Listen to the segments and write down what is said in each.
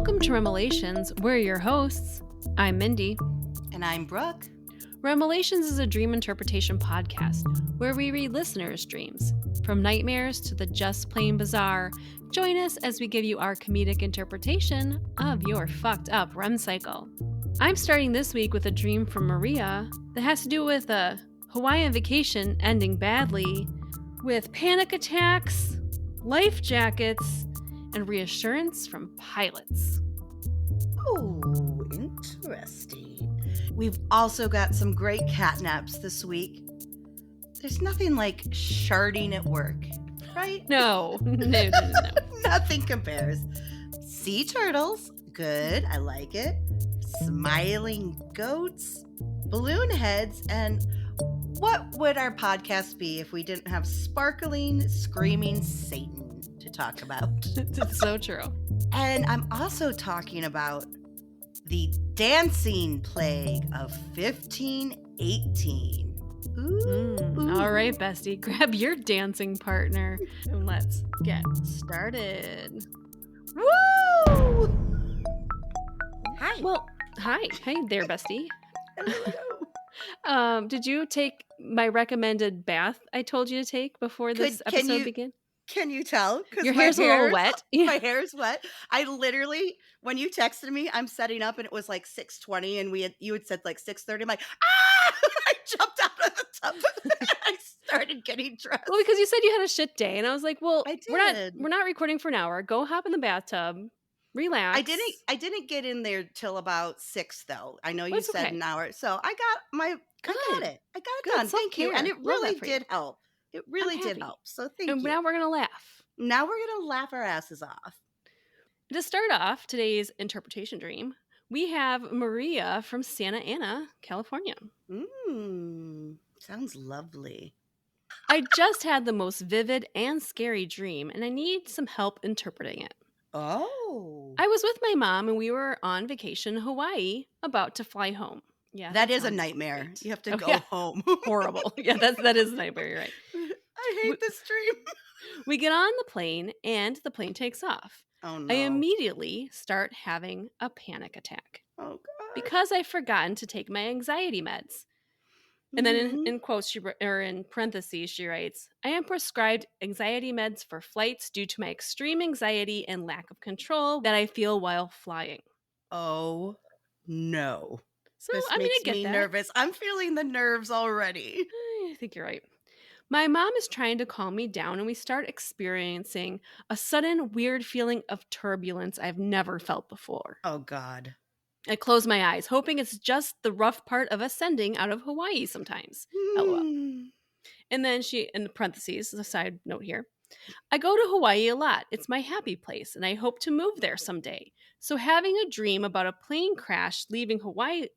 Welcome to REMelations. We're your hosts. I'm Mindy. And I'm Brooke. REMelations is a dream interpretation podcast where we read listeners' dreams. From nightmares to the just plain bizarre, join us as we give you our comedic interpretation of your fucked up REM cycle. I'm starting this week with a dream from Maria that has to do with a Hawaiian vacation ending badly, with panic attacks, life jackets, and reassurance from pilots. Oh, interesting. We've also got some great catnaps this week. There's nothing like sharting at work, right? No. Nothing compares. Sea turtles, good, I like it. Smiling goats, balloon heads, and what would our podcast be if we didn't have sparkling, screaming Satan to talk about? It's so true. And I'm also talking about the dancing plague of 1518. Ooh. All right, Bestie, grab your dancing partner and let's get started. Woo! Hi. Well, hi. Hey there, Bestie. Hello. Did you take my recommended bath I told you to take before this episode began? Can you tell? Your hair's a little wet. My hair's wet. I literally, when you texted me, I'm setting up and it was like 6:20 and you had said like 6:30. I'm like, ah! I jumped out of the tub. I started getting dressed. Well, because you said you had a shit day, and I was like, well, I we're not recording for an hour. Go hop in the bathtub, relax. I didn't get in there till about 6 though. I know you That's said okay. an hour. So I got it. I got it done. Thank you. And it Love really that for you. did help. It really I'm did happy. help. So thank And you. now we're going to laugh. Now we're going to laugh our asses off. To start off today's interpretation dream, we have Maria from Santa Ana, California. Sounds lovely. I just had the most vivid and scary dream, and I need some help interpreting it. Oh. I was with my mom, and we were on vacation in Hawaii, about to fly home. Yeah, that is a nightmare. Great. You have to go home. Horrible. Yeah, that is a nightmare. You're right. I hate this dream. We get on the plane, and the plane takes off. Oh, no. I immediately start having a panic attack. Oh, God. Because I've forgotten to take my anxiety meds. And then in quotes, or in parentheses, she writes, I am prescribed anxiety meds for flights due to my extreme anxiety and lack of control that I feel while flying. Oh, no. So, this I mean, makes I get me that. nervous. I'm feeling the nerves already. I think you're right. My mom is trying to calm me down, and we start experiencing a sudden weird feeling of turbulence I've never felt before. Oh, God. I close my eyes, hoping it's just the rough part of ascending out of Hawaii sometimes. LOL. And then she, in parentheses, a side note here, I go to Hawaii a lot. It's my happy place, and I hope to move there someday. So having a dream about a plane crash leaving Hawaii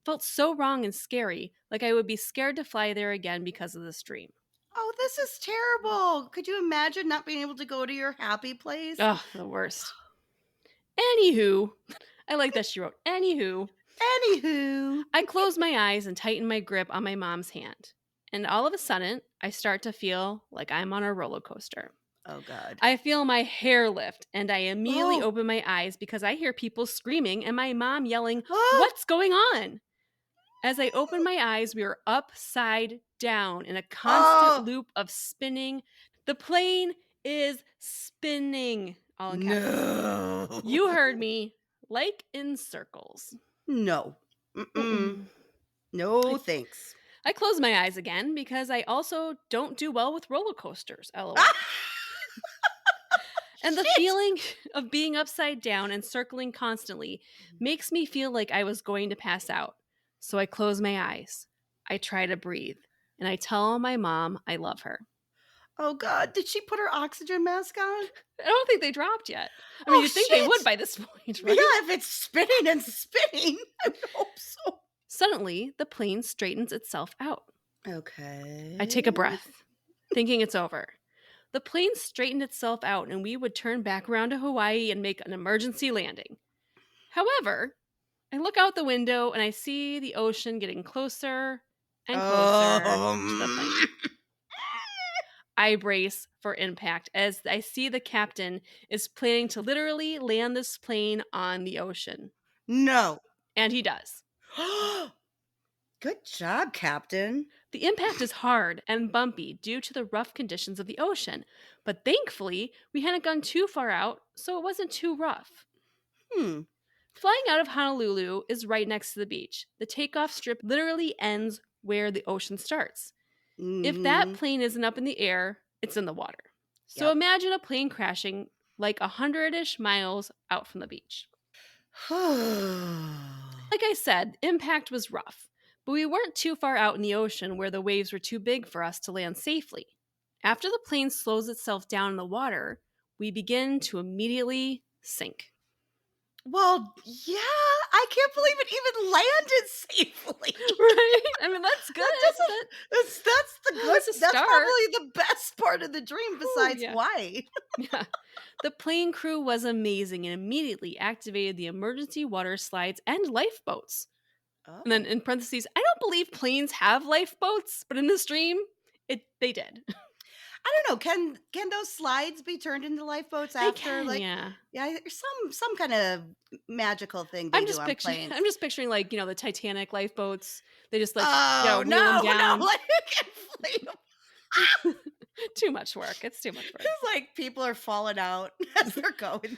felt so wrong and scary, like I would be scared to fly there again because of this dream. Oh, this is terrible. Could you imagine not being able to go to your happy place? Oh, the worst. Anywho, I like that she wrote, Anywho, I close my eyes and tighten my grip on my mom's hand. And all of a sudden, I start to feel like I'm on a roller coaster. Oh, God. I feel my hair lift, and I immediately open my eyes because I hear people screaming and my mom yelling, what's going on? As I open my eyes, we are upside down in a constant loop of spinning. The plane is spinning. All in caps. No. You heard me. Like in circles. No. No, thanks. I close my eyes again because I also don't do well with roller coasters. LOL. And the feeling of being upside down and circling constantly makes me feel like I was going to pass out. So I close my eyes. I try to breathe. And I tell my mom I love her. Oh, God. Did she put her oxygen mask on? I don't think they dropped yet. I mean, you'd think they would by this point, right? Yeah, if it's spinning and spinning, I would hope so. Suddenly, the plane straightens itself out. Okay. I take a breath, thinking it's over. The plane straightened itself out, and we would turn back around to Hawaii and make an emergency landing. However, I look out the window, and I see the ocean getting closer and closer to the plane. I brace for impact as I see the captain is planning to literally land this plane on the ocean. No. And he does. Good job, Captain. The impact is hard and bumpy due to the rough conditions of the ocean, but thankfully, we hadn't gone too far out, so it wasn't too rough. Flying out of Honolulu is right next to the beach. The takeoff strip literally ends where the ocean starts. If that plane isn't up in the air, it's in the water. So imagine a plane crashing like 100-ish miles out from the beach. Like I said, impact was rough, but we weren't too far out in the ocean where the waves were too big for us to land safely. After the plane slows itself down in the water, we begin to immediately sink. Well, yeah, I can't believe it even landed safely. Right? I mean, that's good. That's the good. That's a That's start. probably the best part of the dream besides yeah. why. Yeah. The plane crew was amazing and immediately activated the emergency water slides and lifeboats. And then in parentheses, I don't believe planes have lifeboats, but in this dream, they did. I don't know. Can those slides be turned into lifeboats after? Yeah. There's some kind of magical thing they do on planes. I'm just picturing like the Titanic lifeboats. They just like wheel them down. No, like inflate them. Too much work. It's too much work. It's like people are falling out as they're going.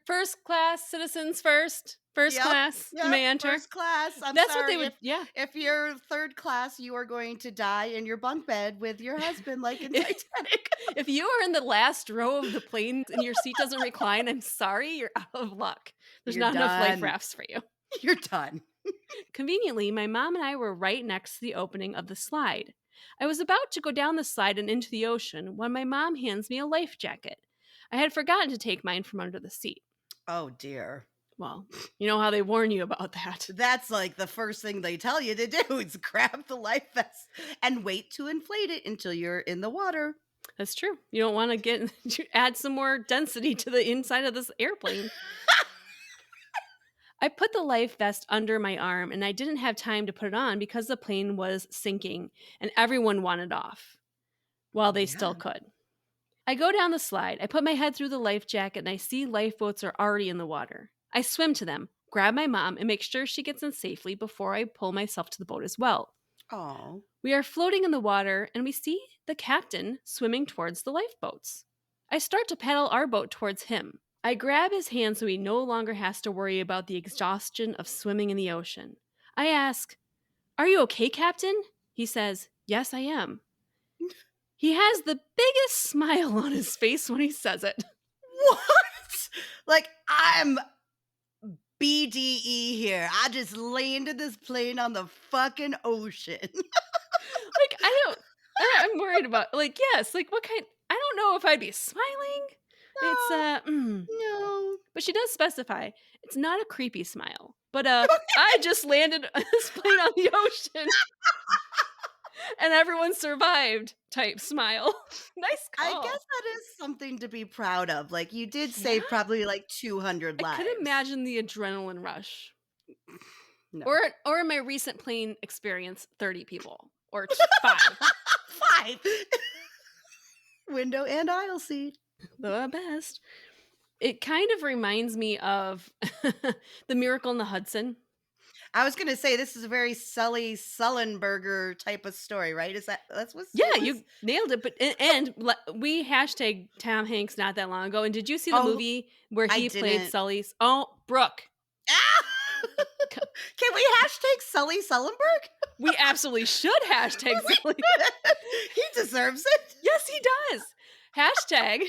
First class citizens first. First class, you may enter. First class. That's sorry. What they would. If you're third class, you are going to die in your bunk bed with your husband, like in Titanic. If you are in the last row of the plane and your seat doesn't recline, I'm sorry, you're out of luck. There's not enough life rafts for you. You're done. Conveniently, my mom and I were right next to the opening of the slide. I was about to go down the slide and into the ocean when my mom hands me a life jacket. I had forgotten to take mine from under the seat. Oh, dear. Well, you know how they warn you about that. That's like the first thing they tell you to do is grab the life vest and wait to inflate it until you're in the water. That's true. You don't want to add some more density to the inside of this airplane. I put the life vest under my arm and I didn't have time to put it on because the plane was sinking and everyone wanted off. Well, they still could. I go down the slide. I put my head through the life jacket and I see lifeboats are already in the water. I swim to them, grab my mom, and make sure she gets in safely before I pull myself to the boat as well. Oh. We are floating in the water and we see the captain swimming towards the lifeboats. I start to paddle our boat towards him. I grab his hand so he no longer has to worry about the exhaustion of swimming in the ocean. I ask, "Are you okay, Captain?" He says, "Yes, I am." He has the biggest smile on his face when he says it. What? Like, I'm BDE here. I just landed this plane on the fucking ocean. Like, I'm worried about, like, yes, like, what kind, I don't know if I'd be smiling. No, It's, no. But she does specify, it's not a creepy smile, but, I just landed this plane on the ocean. And everyone survived type smile. Nice call. I guess that is something to be proud of. Like, you did save probably like 200 lives. I could imagine the adrenaline rush. No. Or in my recent plane experience, 30 people. Or 5. 5. Window and aisle seat. The best. It kind of reminds me of The Miracle in the Hudson. I was going to say, this is a very Sully Sullenberger type of story, right? That's what's... Yeah, you nailed it. But and we hashtag Tom Hanks not that long ago. And did you see the movie where he played Sully's? Oh, Brooke. Can we hashtag Sully Sullenberg? We absolutely should hashtag Sully. He deserves it. Yes, he does. Hashtag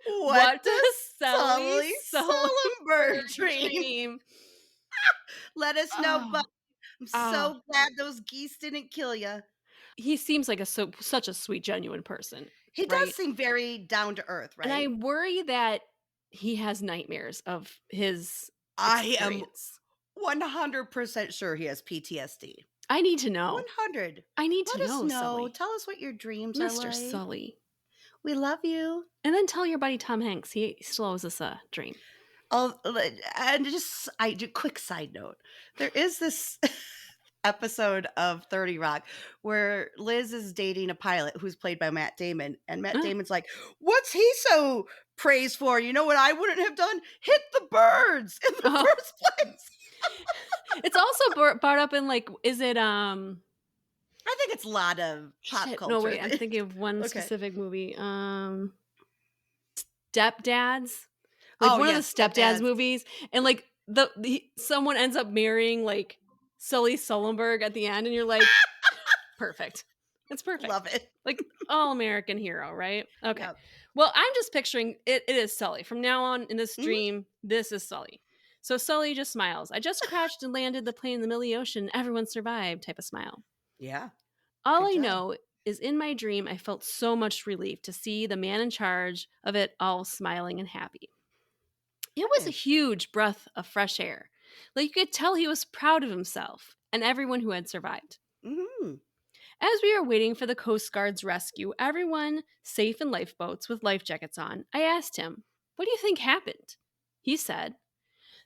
what does Sully Sullenberg dream? Let us know, but I'm so glad those geese didn't kill you. He seems like such a sweet, genuine person. He does seem very down to earth, right? And I worry that he has nightmares of his experience. I am 100% sure he has PTSD. I need to know. 100. I need to Let us know. Sully. Tell us what your dreams are like. Mr. Sully. We love you. And then tell your buddy Tom Hanks. He still owes us a dream. Oh, and quick side note. There is this episode of 30 Rock where Liz is dating a pilot who's played by Matt Damon, and Matt Damon's like, "What's he so praised for? You know what I wouldn't have done? Hit the birds in the first place." It's also brought up in like, is it I think it's a lot of pop culture. No, wait, I'm thinking of one specific movie. Stepdads. Like one of the Stepdads movies, and like someone ends up marrying like Sully Sullenberg at the end, and you're like, perfect. It's perfect. Love it. Like all American hero, right? Okay. Yep. Well, I'm just picturing it is Sully. From now on in this dream, this is Sully. So Sully just smiles. I just crashed and landed the plane in the middle of the ocean. Everyone survived type of smile. Yeah. All I know is in my dream, I felt so much relief to see the man in charge of it all smiling and happy. It was a huge breath of fresh air. Like you could tell he was proud of himself and everyone who had survived. Mm-hmm. As we were waiting for the Coast Guard's rescue, everyone safe in lifeboats with life jackets on, I asked him, "What do you think happened?" He said,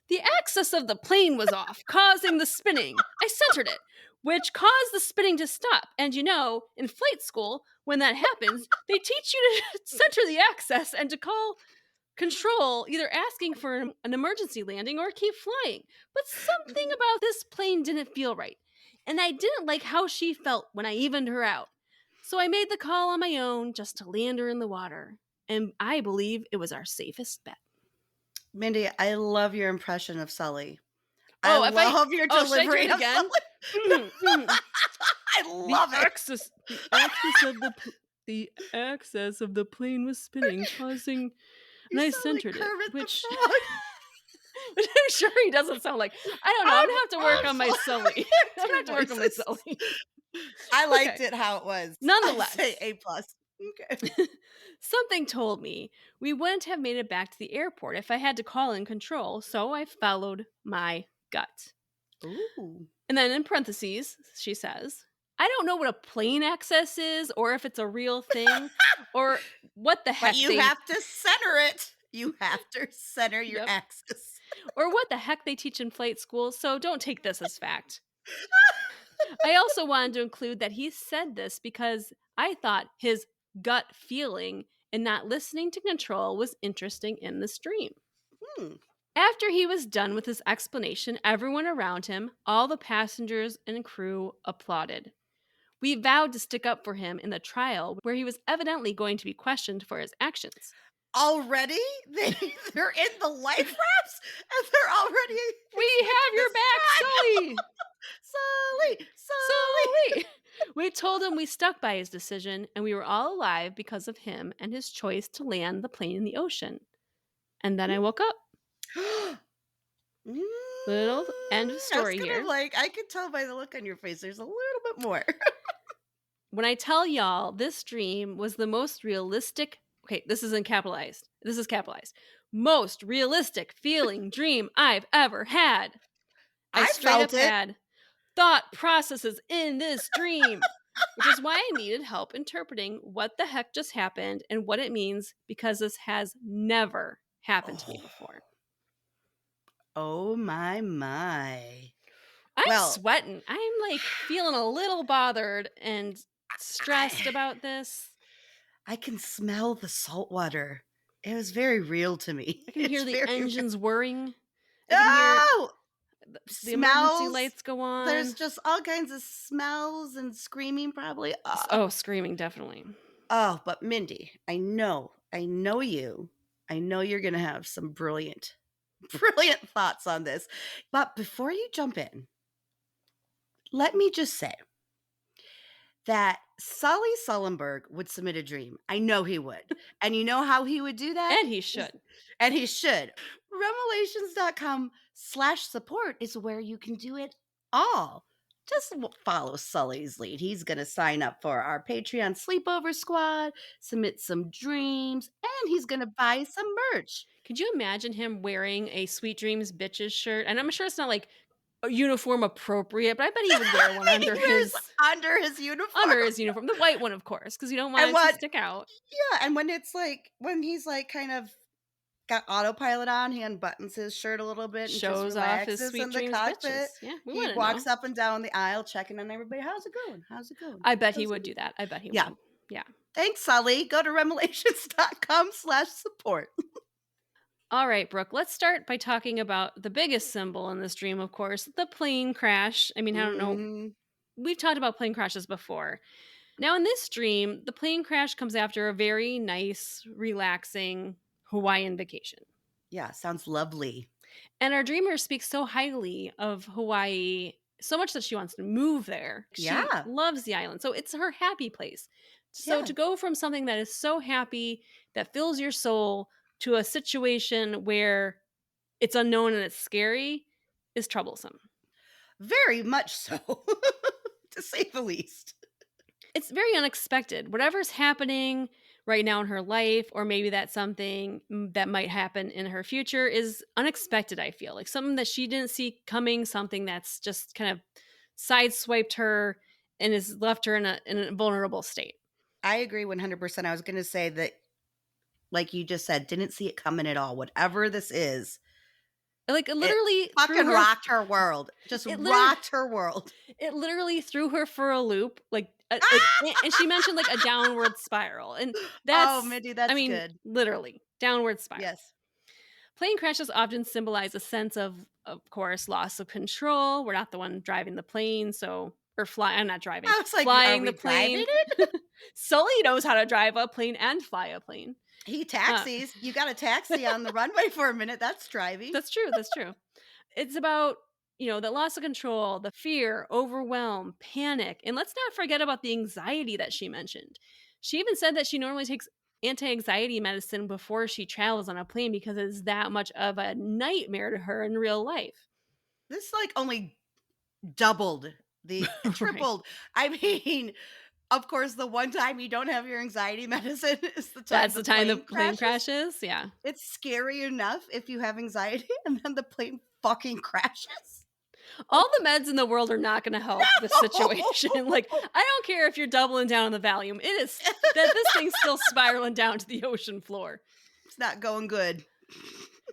"The axis of the plane was off, causing the spinning. I centered it, which caused the spinning to stop. And you know, in flight school, when that happens, they teach you to center the axis and to call control, either asking for an emergency landing or keep flying. But something about this plane didn't feel right. And I didn't like how she felt when I evened her out. So I made the call on my own just to land her in the water. And I believe it was our safest bet." Mindy, I love your impression of Sully. I love your delivery of Sully. I love it. The axis of the plane was spinning, causing... And I centered it, which I'm sure he doesn't sound like. I don't know. I'm gonna have to work on my Sully. I'm gonna have to work on my Sully. I liked it how it was. Nonetheless, I'd say A+. Okay. Something told me we wouldn't have made it back to the airport if I had to call in control, so I followed my gut. Ooh. And then in parentheses, she says, "I don't know what a plane access is, or if it's a real thing, or what the heck." But you have to center it. You have to center your axis. Or what the heck they teach in flight school, so don't take this as fact. I also wanted to include that he said this because I thought his gut feeling and not listening to control was interesting in this dream. After he was done with his explanation, everyone around him, all the passengers and crew, applauded. We vowed to stick up for him in the trial where he was evidently going to be questioned for his actions. Already? They're in the life rafts and they're already... We have your back, Sully! Sully! We told him we stuck by his decision and we were all alive because of him and his choice to land the plane in the ocean. And then I woke up. Little end of story here. I could tell by the look on your face, there's a little bit more. When I tell y'all, this dream was the most realistic... Okay, this is capitalized. This is capitalized. Most realistic feeling dream I've ever had. I straight up had thought processes in this dream, which is why I needed help interpreting what the heck just happened and what it means, because this has never happened to me before. Oh my. I'm sweating. I'm like feeling a little bothered and stressed about this. I can smell the salt water. It was very real to me. I can hear the engines whirring. Oh! The emergency lights go on. There's just all kinds of smells and screaming probably. Oh, screaming, definitely. Oh, but Mindy, I know you. I know you're going to have some brilliant thoughts on this. But before you jump in, let me just say that Sully Sullenberg would submit a dream. I know he would. And you know how he would do that? And he should. REMelations.com/support is where you can do it all. Just follow Sully's lead. He's going to sign up for our Patreon sleepover squad, submit some dreams, and he's going to buy some merch. Could you imagine him wearing a Sweet Dreams Bitches shirt? And I'm sure it's not like a uniform appropriate, but I bet he would wear one under his uniform. Under his uniform. The white one, of course, because you don't want it to stick out. Yeah, and when he's like kind of got autopilot on. He unbuttons his shirt a little bit and just Shows off his relaxes sweet in the dreams cockpit. bitches. Yeah, we He want to know. walks up and down the aisle checking on everybody. How's it going? How's it going? I bet he How's it would do going? that. I bet he Yeah. would. Yeah. Thanks, Sully. Go to remelations.com/support. All right, Brooke, let's start by talking about the biggest symbol in this dream, of course, the plane crash. I mean, I don't know. Mhm. We've talked about plane crashes before. Now, in this dream, the plane crash comes after a very nice, relaxing Hawaiian vacation. Yeah, sounds lovely. And our dreamer speaks so highly of Hawaii, so much that she wants to move there. She Yeah. loves the island. So it's her happy place. So Yeah. to go from something that is so happy, that fills your soul, to a situation where it's unknown and it's scary is troublesome. Very much so, to say the least. It's very unexpected. Whatever's happening right now in her life, or maybe that's something that might happen in her future, is unexpected, I feel. Like something that she didn't see coming, something that's just kind of sideswiped her and has left her in a vulnerable state. I agree 100%. I was going to say that, like you just said, didn't see it coming at all. Whatever this is, Like it literally fucking rocked her world. Just rocked her world. It literally threw her for a loop, like, and she mentioned like a downward spiral, and that's Mindy, that's good. Literally downward spiral. Yes. Plane crashes often symbolize a sense of course, loss of control. We're not the one driving the plane, I'm not driving. I was like, flying are we the plane. it? Sully knows how to drive a plane and fly a plane. He taxis. You got a taxi on the runway for a minute. That's driving. That's true. That's true. It's about, the loss of control, the fear, overwhelm, panic. And let's not forget about the anxiety that she mentioned. She even said that she normally takes anti-anxiety medicine before she travels on a plane because it's that much of a nightmare to her in real life. This like only doubled tripled. I mean, of course, the one time you don't have your anxiety medicine is the time. That's the time the plane crashes. Yeah. It's scary enough if you have anxiety and then the plane fucking crashes. All the meds in the world are not going to help this situation. Like, I don't care if you're doubling down on the Valium. It is that this thing's still spiraling down to the ocean floor. It's not going good.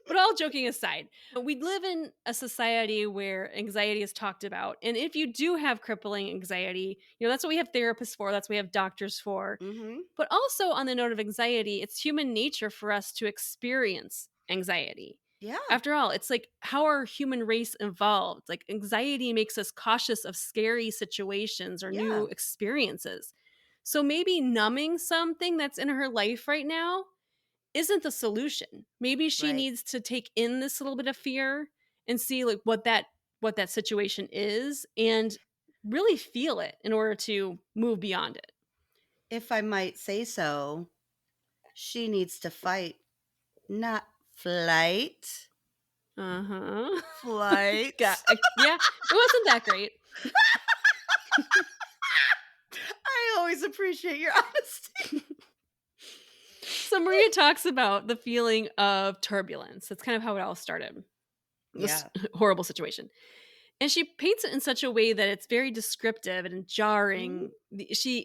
But all joking aside, we live in a society where anxiety is talked about. And if you do have crippling anxiety, that's what we have therapists for. That's what we have doctors for. Mm-hmm. But also on the note of anxiety, it's human nature for us to experience anxiety. Yeah. After all, it's like how our human race evolved. Like anxiety makes us cautious of scary situations or new experiences. So maybe numbing something that's in her life right now isn't the solution. Maybe she needs to take in this little bit of fear and see like what that situation is and really feel it in order to move beyond it. If I might say so, she needs to fight, not flight. Uh-huh. Flight. Yeah, it wasn't that great. I always appreciate your honesty. So Maria talks about the feeling of turbulence. That's kind of how it all started. This horrible situation. And she paints it in such a way that it's very descriptive and jarring.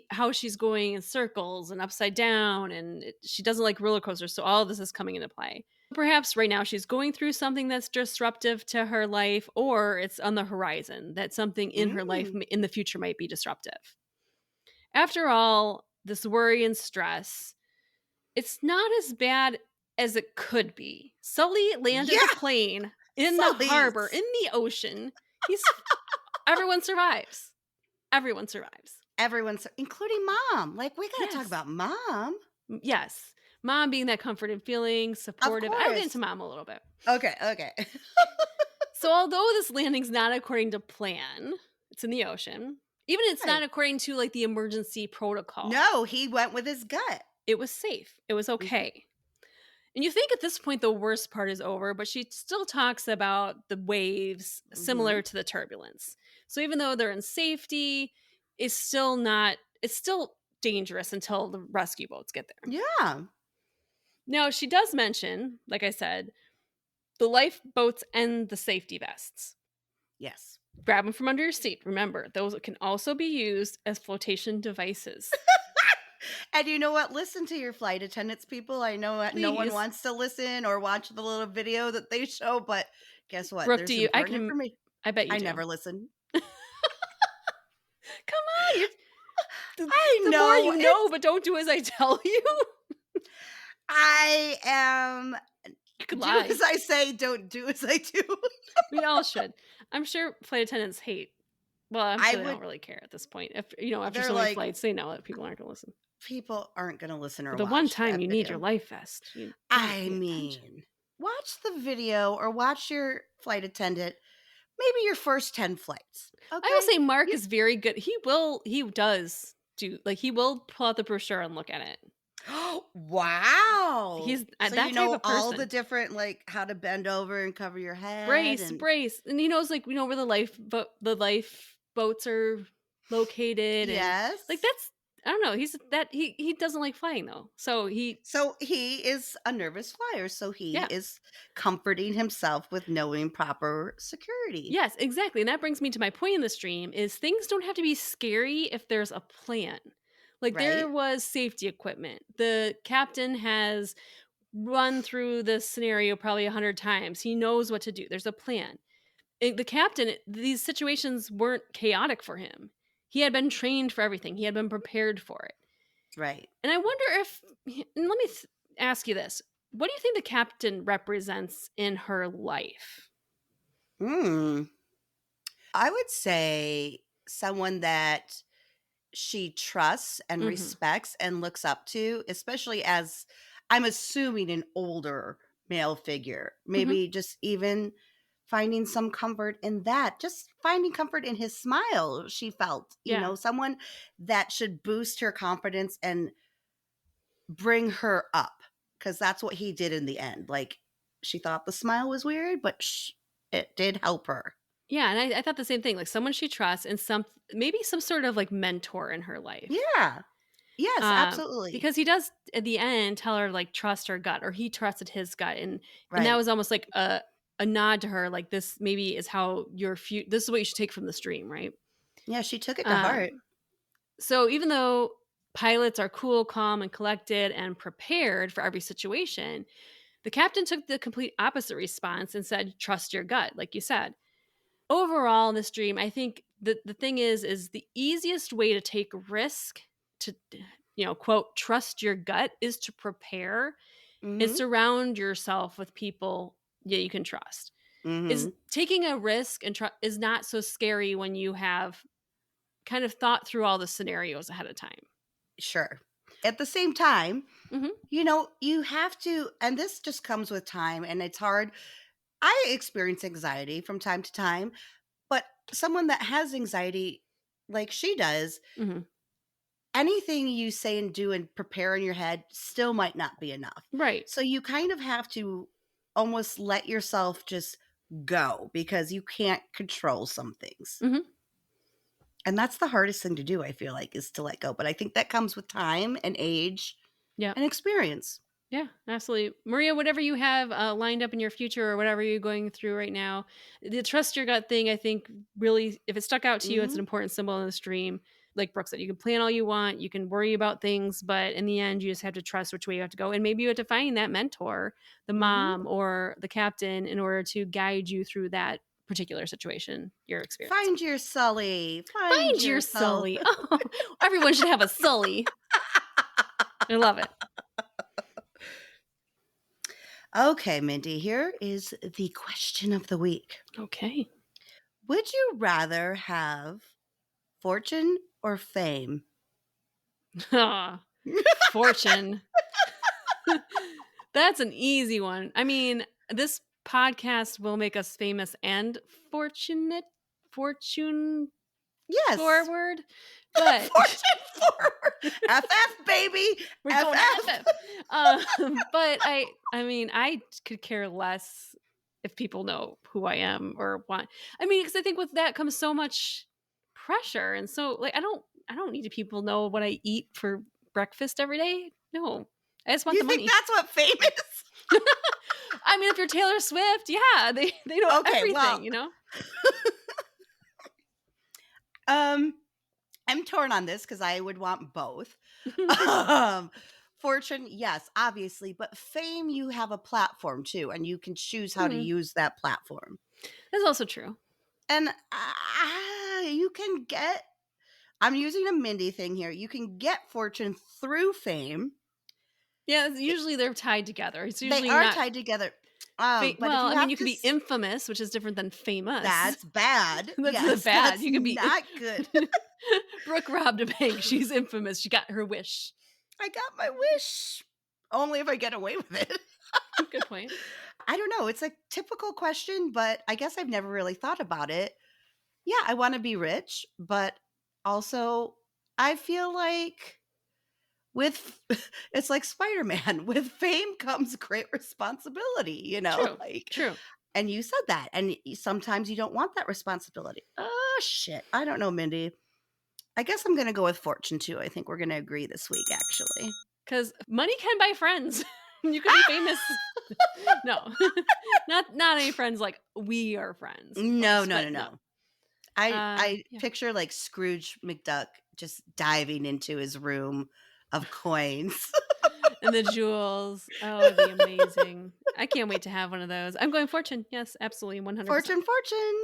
How she's going in circles and upside down, and she doesn't like roller coasters. So all of this is coming into play. Perhaps right now she's going through something that's disruptive to her life, or it's on the horizon that something in her life in the future might be disruptive. After all, this worry and stress, it's not as bad as it could be. Sully landed a plane in the harbor, in the ocean. Everyone survives. Everyone survives. Including mom. Like, we got to talk about mom. Yes. Mom being that comforted feeling, supportive. I'll get into mom a little bit. Okay. So although this landing's not according to plan, it's in the ocean. Even it's not according to like the emergency protocol. No, he went with his gut. It was safe. It was okay. Mm-hmm. And you think at this point the worst part is over, but she still talks about the waves similar to the turbulence. So even though they're in safety, it's still dangerous until the rescue boats get there. Yeah. Now, she does mention, like I said, the lifeboats and the safety vests. Yes. Grab them from under your seat. Remember, those can also be used as flotation devices. And you know what? Listen to your flight attendants, people. I know that no one Please. wants to listen or watch the little video that they show, but guess what? Brooke, do There's you? important information. I bet you I do. never listen. Come on, I the more know you know, but don't do as I tell you. I am You could do lie. as I say, don't do as I do. We all should. I'm sure flight attendants hate. Well, I'm I sure they would don't really care at this point. If after they're so many like, flights, they know that people aren't going to listen. people aren't gonna listen or But the one watch time that you need your video. life vest, you gotta I pay attention. mean, watch the video or watch your flight attendant, maybe your first 10 flights. I will Okay? say Mark You is very good. He does do like he will pull out the brochure and look at it. Wow. He's So you that type know of all the person. different like how to bend over and cover your head Brace, and brace, and he knows like where the lifeboats are located, and like yes. that's I don't know. He doesn't like flying though, so So he is a nervous flyer, so he yeah. is comforting himself with knowing proper security, Yes, exactly, and that brings me to my point in the stream is things don't have to be scary if there's a plan. Like, there right? was safety equipment. The captain has run through this scenario probably 100 times. He knows what to do. There's a plan. The captain, these situations weren't chaotic for him. He had been trained for everything. He had been prepared for it. Right. And I wonder if and let me ask you this. What do you think the captain represents in her life? Hmm. I would say someone that she trusts and Mhm. respects and looks up to, especially as I'm assuming an older male figure. Mhm. Maybe just even finding some comfort in that, just finding comfort in his smile she felt, Yeah. someone that should boost her confidence and bring her up because that's what he did in the end. Like she thought the smile was weird, but it did help her. Yeah, and I thought the same thing, like someone she trusts and maybe some sort of like mentor in her life. Yeah. Yes, absolutely. Because he does at the end tell her like trust her gut, or he trusted his gut, and that Right. was almost like a nod to her, like this maybe is how this is what you should take from the stream, right? Yeah, she took it to heart. Um, so even though pilots are cool, calm, and collected and prepared for every situation, the captain took the complete opposite response and said, "Trust your gut," like you said. Overall in this dream, I think the thing is the easiest way to take risk to quote trust your gut is to prepare, is Mhm. surround yourself with people that you can trust. Is Mhm. taking a risk and is not so scary when you have kind of thought through all the scenarios ahead of time. Sure. At the same time, Mhm. you have to, and this just comes with time and it's hard. I experience anxiety from time to time, but someone that has anxiety like she does, Mhm. anything you say and do and prepare in your head still might not be enough. Right. So you kind of have to almost let yourself just go because you can't control some things. Mhm. And that's the hardest thing to do, I feel like, is to let go. But I think that comes with time and age Yeah. and experience. Yeah, absolutely. Maria, whatever you have lined up in your future or whatever you're going through right now, the trust your gut thing, I think really, if it stuck out to you, it's an Mhm. important symbol in the stream. Like Brooke said, you can plan all you want, you can worry about things, but in the end, you just have to trust which way you have to go. And maybe you have to find that mentor, the Mhm. mom or the captain, in order to guide you through that particular situation you're experiencing. Find your Sully. Find Find your yourself. Sully. Oh, everyone should have a Sully. I love it. Okay, Mindy, here is the question of the week. Okay. Would you rather have fortune or fame? Fortune. That's an easy one. I mean, this podcast will make us famous and fortune Yes. forward, but Fortune forward. FF, baby. we're going to FF. FF. But I mean, I could care less if people know who I am or want. I mean, because I think with that comes so much pressure, and so like I don't need to people know what I eat for breakfast every day. No, I just want You the think money. that's what fame is? I mean, if you're Taylor Swift, yeah, they know Okay, everything, well, you know? um, I'm torn on this because I would want both. Um, Fortune, yes, obviously, but fame, you have a platform too, and you can choose how to Mhm. use that platform. That's also true. And you can get, I'm using a Mindy thing here. You can get fortune through fame. Yeah, usually they're tied together. It's They usually are not tied together. But if well, you I mean, have you to, can be infamous, which is different than famous. that's bad. That's the Yes, bad. that's You could be not good. Brooke robbed a bank. She's infamous. She got her wish. I got my wish. Only if I get away with it. Good point. I don't know. It's a typical question, but I guess I've never really thought about it. Yeah, I want to be rich, but also I feel like with it's like Spider-Man, with fame comes great responsibility, True. like, True. and you said that, and sometimes you don't want that responsibility. Oh shit. I don't know, Mindy. I guess I'm going to go with fortune too. I think we're going to agree this week actually. Because money can buy friends. You could be famous. No, not any friends like we are friends. of No, course, no, but no, no. I Yeah. picture like Scrooge McDuck just diving into his room of coins. And the jewels. Oh, it'd be amazing. I can't wait to have one of those. I'm going fortune. Yes, absolutely. 100%. Fortune, fortune.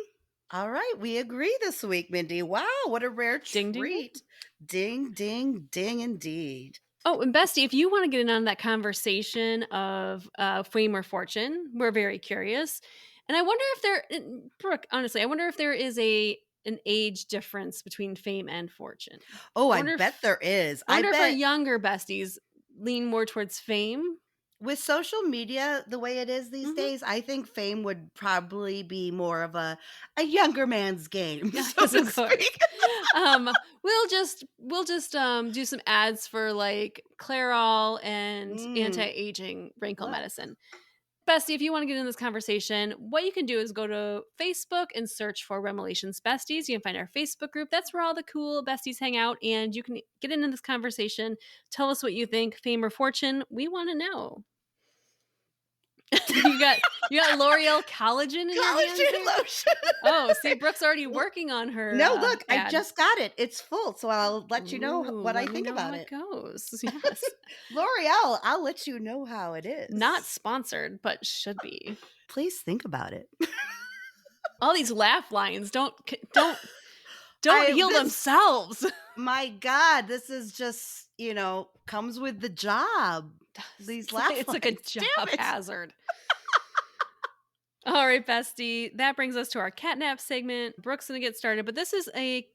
All right, we agree this week, Mindy. Wow, what a rare Ding, ding, ding. treat. Ding, ding, ding, indeed. Oh, and Bestie, if you want to get in on that conversation of fame or fortune, we're very curious. And I wonder if Brooke, honestly, I wonder if there is an age difference between fame and fortune. Oh, I wonder if- bet there is. I wonder if our bet younger besties lean more towards fame. with social media the way it is these Mhm. days, I think fame would probably be more of a younger man's game, Yes, so to of course. speak. We'll just do some ads for like Clairol and Mm. anti-aging wrinkle Look. medicine. Bestie, if you want to get in this conversation, what you can do is go to Facebook and search for REMelations Besties. You can find our Facebook group. That's where all the cool besties hang out, and you can get into this conversation. Tell us what you think, fame or fortune. We want to know. you got L'Oreal collagen in your hands Collagen there? lotion. Oh, see, Brooke's already working on her. No, look, I ad. just got it. It's full, so I'll let you know Ooh, what I let me think know about how it. goes. Yes. L'Oreal, I'll let you know how it is. Not sponsored, but should be. Please think about it. All these laugh lines don't I- heal this- themselves. My God, this is just, comes with the job. These laugh It's like a lines. job Damn it. hazard. All right, Bestie. That brings us to our catnap segment. Brooke's going to get started, but this is a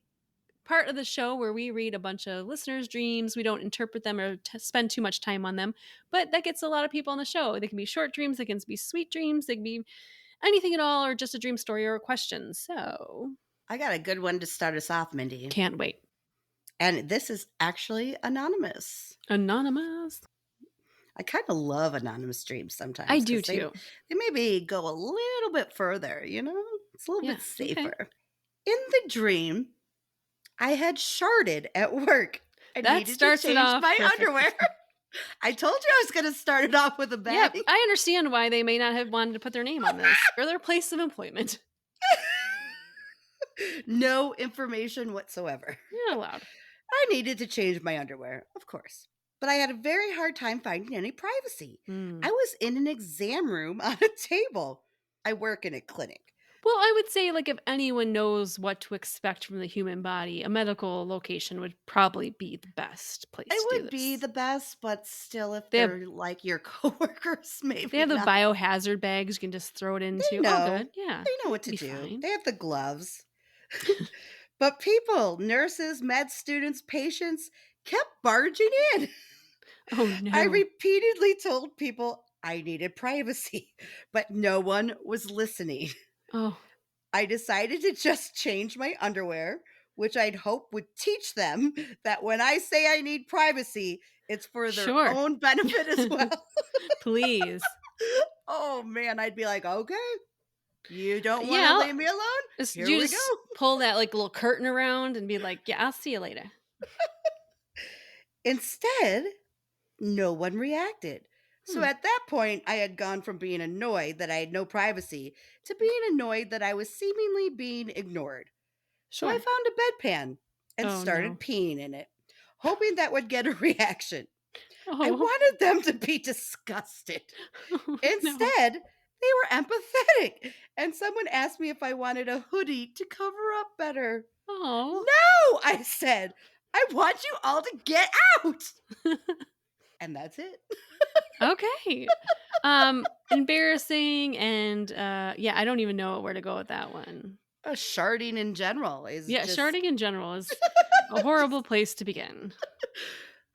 part of the show where we read a bunch of listeners' dreams. We don't interpret them or spend too much time on them, but that gets a lot of people on the show. They can be short dreams, they can be sweet dreams, they can be anything at all, or just a dream story or a question. So I got a good one to start us off, Mindy. can't wait. And this is actually anonymous. Anonymous. I kind of love anonymous dreams sometimes. I do 'cause they- too. They maybe go a little bit further, It's a little Yeah, bit safer. okay. In the dream, I had sharted at work. I That needed starts to it change off my perfect. underwear. I told you I was going to start it off with a Yeah, bang. I understand why they may not have wanted to put their name on this or their place of employment. No information whatsoever. You're not allowed. I needed to change my underwear, of course. But I had a very hard time finding any privacy. I was in an exam room on a table. I work in a clinic. Well, I would say, like, if anyone knows what to expect from the human body, a medical location would probably be the best place to It do would be this. the best, but still, if They have- they're like your coworkers, maybe They have the not. biohazard bags you can just throw it into. know. Oh, good. Yeah. They know what to be do. fine. They have the gloves. But people, nurses, med students, patients kept barging in. Oh, no. I repeatedly told people I needed privacy, but no one was listening. Oh, I decided to just change my underwear, which I'd hope would teach them that when I say I need privacy, it's for their Sure. own benefit as well. please. Oh man, I'd be like, okay, you don't want Yeah, to leave me alone? Here you we just go. pull that like little curtain around and be like, yeah, I'll see you later. Instead, no one reacted. So Hmm. at that point, I had gone from being annoyed that I had no privacy to being annoyed that I was seemingly being ignored. So I Sure. found a bedpan and Oh, no. started peeing in it, hoping that would get a reaction. I Oh, wanted them to be disgusted. oh no. Instead, they were empathetic, and someone asked me if I wanted a hoodie to cover up better. Oh. No, I said. I want you all to get out. And that's it. Okay. Embarrassing and, yeah, I don't even know where to go with that one. Sharding in general is Yeah, just, sharding in general is a horrible just, place to begin.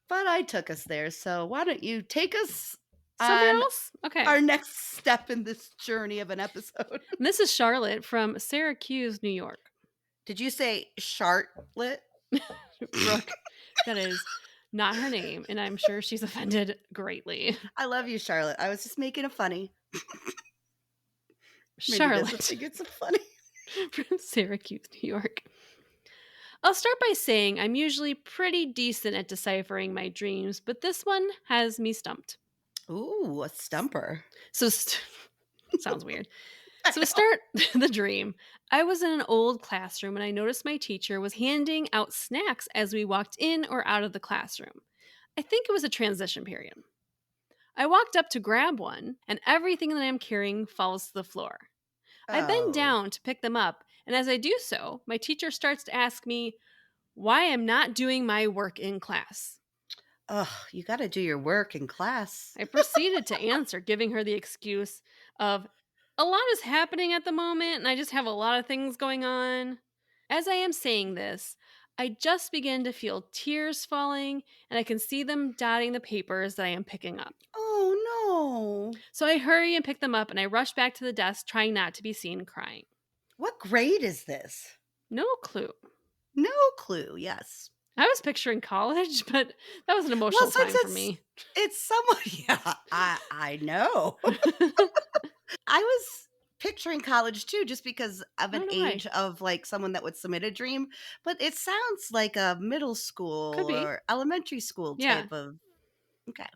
but I took us there. So why don't you take us Somewhere on else? Okay. our next step in this journey of an episode? This is Charlotte from Syracuse, New York. Did you say Shartlet? Brooke, that is not her name, and I'm sure she's offended greatly. I love you, Charlotte. I was just making it funny. Maybe doesn't Charlotte think it's funny. from Syracuse, New York. I'll start by saying I'm usually pretty decent at deciphering my dreams, but this one has me stumped. Ooh, a stumper. So, sounds weird. I So, to know. start the dream, I was in an old classroom and I noticed my teacher was handing out snacks as we walked in or out of the classroom. I think it was a transition period. I walked up to grab one, and everything that I'm carrying falls to the floor. I bend Oh. down to pick them up, and as I do so, my teacher starts to ask me why I'm not doing my work in class. Ugh, you got to do your work in class. I proceeded to answer, giving her the excuse of a lot is happening at the moment, and I just have a lot of things going on. As I am saying this, I just begin to feel tears falling, and I can see them dotting the papers that I am picking up. Oh, no. So I hurry and pick them up, and I rush back to the desk, trying not to be seen crying. What grade is this? No clue. No clue. Yes. I was picturing college, but that was an Well, emotional since time for me. it's somewhat, yeah, I know. I was picturing college too, just because of I an don't know why. age of like someone that would submit a dream, but it sounds like a middle Could school be. or elementary school Yeah. type of. Okay.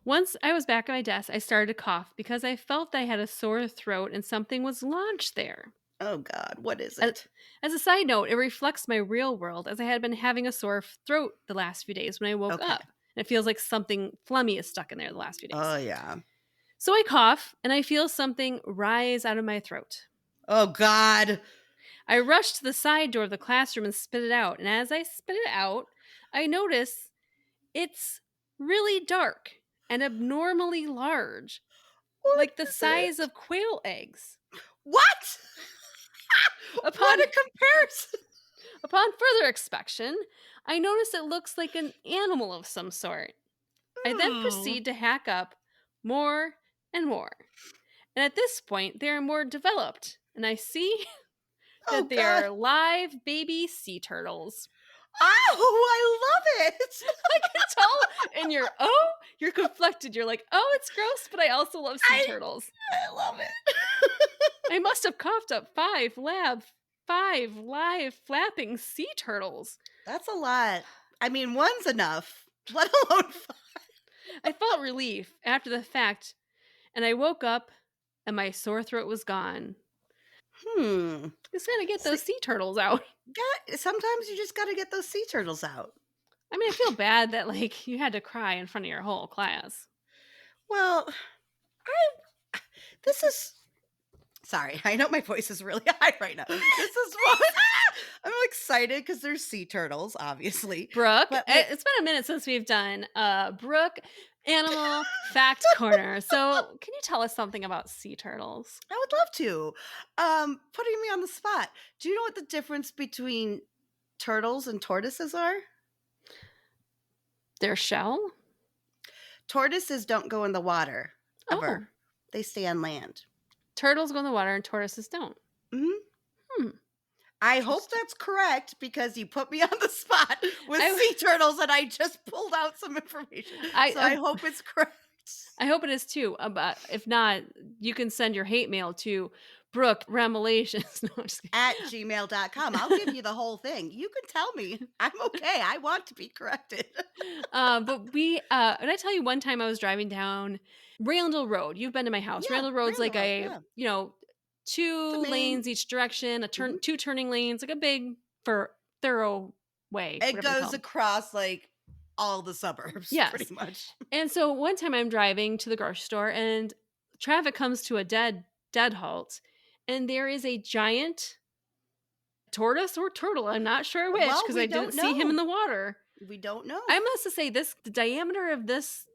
Once I was back at my desk, I started to cough because I felt I had a sore throat and something was lodged there. Oh God, what is As, it? as a side note, it reflects my real world as I had been having a sore throat the last few days when I woke Okay. up. And it feels like something phlegmy is stuck in there the last few Oh days. yeah. So I cough and I feel something rise out of my throat. Oh God. I rush to the side door of the classroom and spit it out. And as I spit it out, I notice it's really dark and abnormally large, What like the is size it? of quail eggs. What? Upon What a comparison. upon further inspection, I notice it looks like an animal of some sort. I then Oh, proceed to hack up more and more. And at this point, they are more developed, and I see oh that they God. are live baby sea turtles. Oh, I love it. I can tell in your you're conflicted. You're like, oh, it's gross, but I also love sea I turtles. I love it. I must have coughed up five live flapping sea turtles. That's a lot. I mean, one's enough, let alone five. I felt relief after the fact, and I woke up and my sore throat was gone. Hmm. Just gotta get See, those sea turtles out. yeah, sometimes you just got to get those sea turtles out. I mean, I feel bad that like you had to cry in front of your whole class. Well, I this is sorry. I know my voice is really high right now. This is what I'm excited because there's sea turtles, obviously. Brooke, But my it's been a minute since we've done Brooke Animal Fact Corner. So, can you tell us something about sea turtles? I would love to. Putting me on the spot. Do you know what the difference between turtles and tortoises are? Their shell? Tortoises don't go in the water Oh, ever. They stay on land. turtles go in the water and tortoises don't. Mhm. Hmm. I hope Interesting. that's correct because you put me on the spot with I, sea turtles and I just pulled out some information. I, So I I hope it's correct. I hope it is too. But if not, you can send your hate mail to Brooke REMelations. No, I'm just At gmail.com. I'll give you the whole thing. You can tell me. I'm okay. I want to be corrected. But and I tell you, one time I was driving down Randall Road. You've been to my house. Yeah, Randall Road's like Randall Road. a, Yeah. two The main. lanes each direction, Mhm. two turning lanes, like a big for thorough way. It whatever they goes call 'em. across like all the suburbs, Yes. pretty much. And so one time I'm driving to the grocery store and traffic comes to a dead halt, and there is a giant tortoise or turtle. I'm not sure which Well, because we I didn't don't see him in know. the water. We don't know. I must say the diameter of this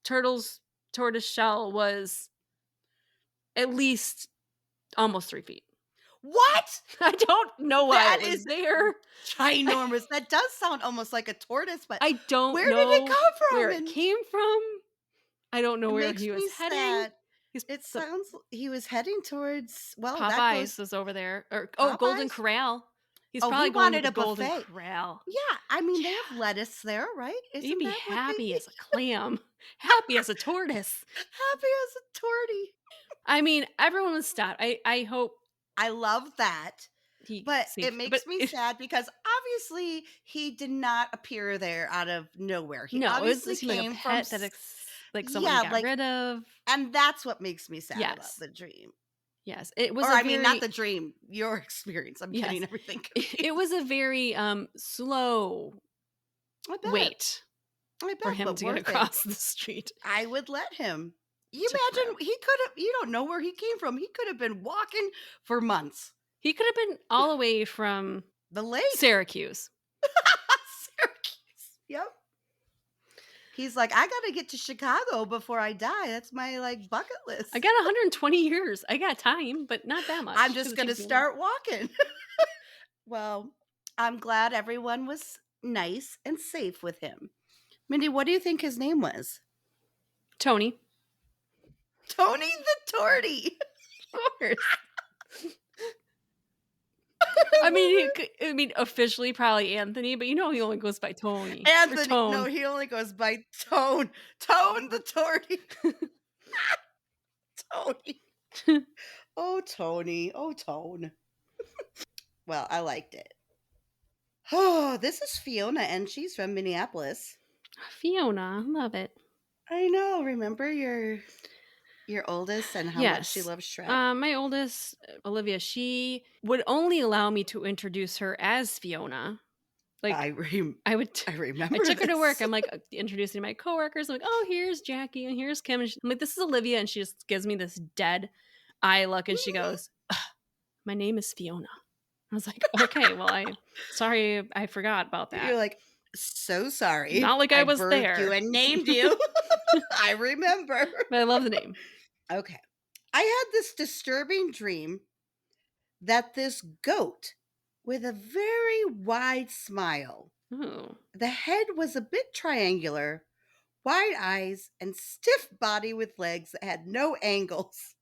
tortoise shell was at least almost 3 feet. What? I don't know why That it was is there. ginormous. That does sound almost like a tortoise, but I don't where did it know come from? where it And came from. I don't know it where makes he was me heading. sad. He's It the sounds he was heading towards, well, that Popeyes goes was over there. Or Golden Popeyes. Corral. He's Oh, he probably going to wanted the a Golden buffet. Corral. Yeah, I mean, they Yeah. have lettuce there, right? You'd Isn't be that what they happy eat? as a clam. Happy as a tortoise. Happy as a tortie. I mean, everyone was stopped. I hope I love that, he but it safe. makes me sad because obviously he did not appear there out of nowhere. He No, it obviously was like a came from pet that like someone yeah, got like, rid of. and that's what makes me sad about Yes. the dream. Yes. It was Or a I mean, not very the dream, your experience. I'm yes. getting everything confused. It was a very slow I bet. wait I bet, for him but to get worth it. across the street. I would let him. You Took imagine forever. he could have, you don't know where he came from. He could have been walking for months. He could have been all the way from The lake. Syracuse. Syracuse. Yep. He's like, I got to get to Chicago before I die. That's my like bucket list. I got 120 years. I got time, but not that much. I'm 'cause just it going to takes me start walking. Well, I'm glad everyone was nice and safe with him. Mindy, what do you think his name was? Tony. Tony the Tortie. Of course. I mean, officially probably Anthony, but you know he only goes by Tony. Anthony. Tone. No, he only goes by Tone. Tone the Tortie. Tony. Oh, Tony. Oh, Tone. Well, I liked it. Oh, this is Fiona, and she's from Minneapolis. Fiona, love it. I know. Remember your oldest and how much she loves Shrek? My oldest, Olivia, she would only allow me to introduce her as Fiona. Like I remember. I took her to work. I'm like introducing my coworkers. I'm like, oh, here's Jackie and here's Kim. And I'm like, this is Olivia, and she just gives me this dead eye look, and she goes, my name is Fiona. I was like, okay, well, sorry, I forgot about that. You're like, so sorry. Not like I was birthed there. you and named you. I remember. But I love the name. Okay. I had this disturbing dream that this goat with a very wide smile, Oh. the head was a bit triangular, wide eyes, and stiff body with legs that had no angles,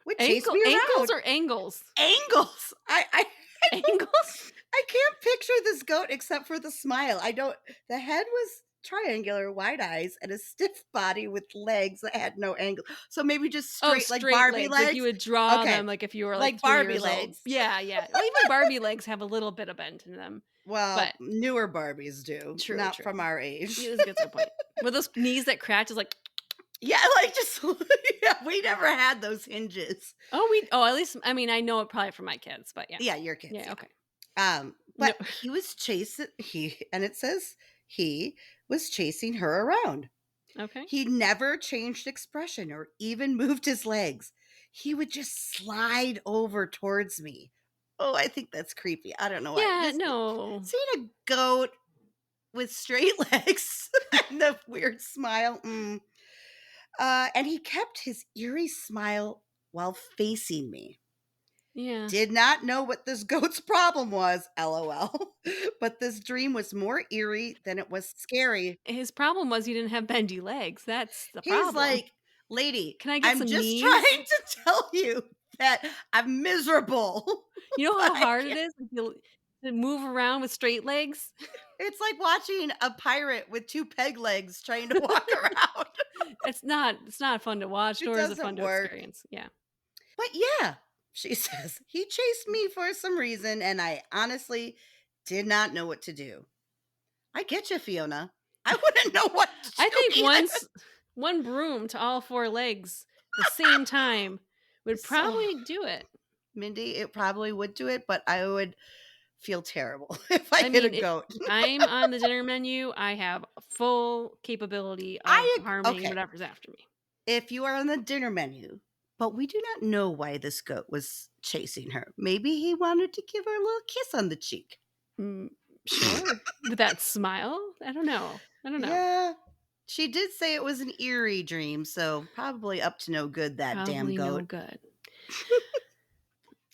would chase me around. Ankles or angles? Angles. I Angles? I can't picture this goat except for the smile. The head was triangular, wide eyes, and a stiff body with legs that had no angle. So maybe just straight like Barbie legs. Like you would draw them like if you were like 3 Barbie years legs. Old. Yeah. Well, even Barbie legs have a little bit of bend in them. Well, but newer Barbies do. True. Not from our age. Yeah, that's a good point. With those knees that crack is like yeah, like just yeah, we never had those hinges. At least I mean I know it probably for my kids, but yeah. Yeah, your kids. Yeah, okay. But he was chasing and it says he was chasing her around. Okay. He never changed expression or even moved his legs. He would just slide over towards me. Oh, I think that's creepy. I don't know why. Yeah, no. Seeing a goat with straight legs and a weird smile. And he kept his eerie smile while facing me. Yeah. Did not know what this goat's problem was, LOL. But this dream was more eerie than it was scary. His problem was he didn't have bendy legs. That's the problem. He's like, lady, can I get some just knees? Trying to tell you that I'm miserable. You know how hard it is to move around with straight legs? It's like watching a pirate with 2 peg legs trying to walk around. It's not fun to watch, nor is it fun to experience. Yeah. But yeah, she says, he chased me for some reason, and I honestly did not know what to do. I get you, Fiona. I wouldn't know what to do. I think one broom to all 4 legs at the same time would probably do it. Mindy, it probably would do it, but I would feel terrible if I I hit a mean, goat. if I'm on the dinner menu, I have full capability of harming Okay. whatever's after me. If you are on the dinner menu, but we do not know why this goat was chasing her. Maybe he wanted to give her a little kiss on the cheek. Sure. With that smile? I don't know. Yeah. She did say it was an eerie dream, so probably up to no good, that damn Probably no goat. good.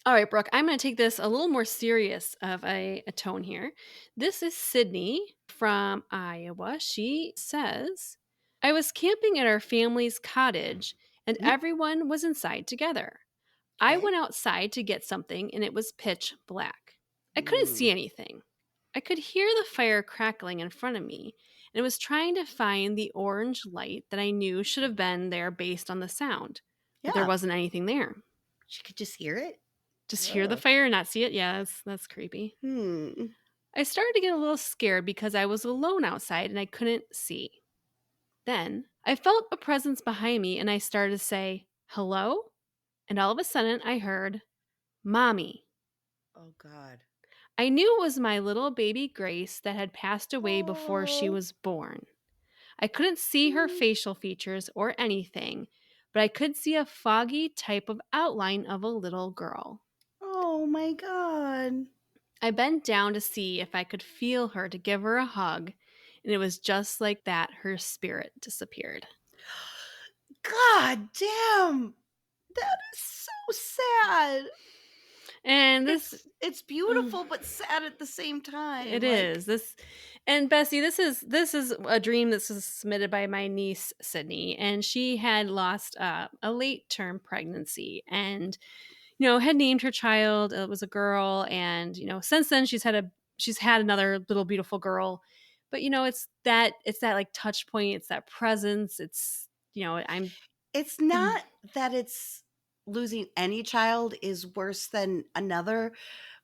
All right, Brooke, I'm going to take this a little more serious of a tone here. This is Sydney from Iowa. She says, I was camping at our family's cottage and everyone was inside together. I Okay. went outside to get something and it was pitch black. I couldn't see anything. I could hear the fire crackling in front of me and was trying to find the orange light that I knew should have been there based on the sound, but there Yeah. wasn't anything there. She could just hear it. Just hear the fire and not see it? Yeah, that's creepy. I started to get a little scared because I was alone outside and I couldn't see. Then I felt a presence behind me and I started to say, hello? And all of a sudden I heard, Mommy. Oh, God. I knew it was my little baby Grace that had passed away before she Oh. was born. I couldn't see her facial features or anything, but I could see a foggy type of outline of a little girl. Oh, my God. I bent down to see if I could feel her to give her a hug, and it was just like that her spirit disappeared. God damn. That is so sad. And it's beautiful but sad at the same time. It is. And Bessie, this is a dream that was submitted by my niece Sydney, and she had lost a late term pregnancy, and had named her child. It was a girl, and since then she's had another little beautiful girl, but it's that like touch point, it's that presence, it's It's not that it's losing any child is worse than another,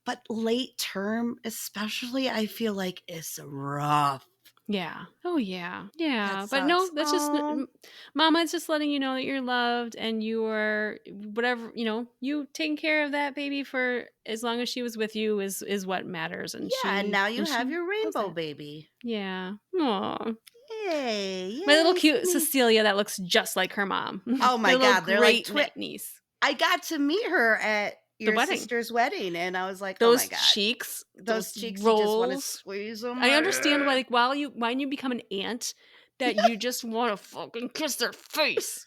but late term especially, I feel like is rough. Yeah. Oh, yeah. Yeah. That But no, sucks. that's just, Aw. Mama is just letting you know that you're loved and you are whatever, you taking care of that baby for as long as she was with you is what matters. And Yeah, and now you she have your knows rainbow that. baby. Yeah. Aw. Yay. My little Yay, cute Sydney. Cecilia that looks just like her mom. Oh my My little God, they're like great niece. I got to meet her at The your wedding. sister's wedding, and I was like, oh Those my God. cheeks, Those those cheeks, you just want to rolls. squeeze them. I understand why, like, when you become an aunt, that you just want to fucking kiss their face.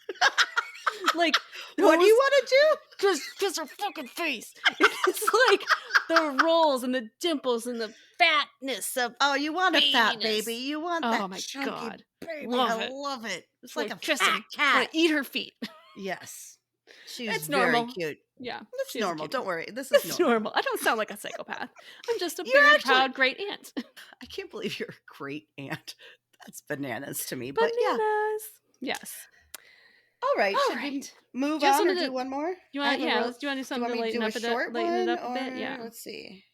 Like, What do you want to do? kiss her fucking face. It's like the rolls and the dimples and the fatness of You want a fat babiness. baby. You want Oh that my chunky God. baby. Love I it. love it. It's So like a kiss fat her. cat. Want to eat her feet. Yes. She's That's very normal. cute. Yeah. That's she's a normal. cutie. Don't worry. This is It's normal. normal. I don't sound like a psychopath. I'm just a You're very actually- proud great aunt. I can't believe you're a great aunt. That's bananas to me. Bananas. But yeah. Yes. All right. All Should right. we move Do you have on or something do one more? You I want? have a Yeah. real- Do you want to do Do you something want to me to lighten do a up short lighten it one? up a bit? Yeah. Let's see.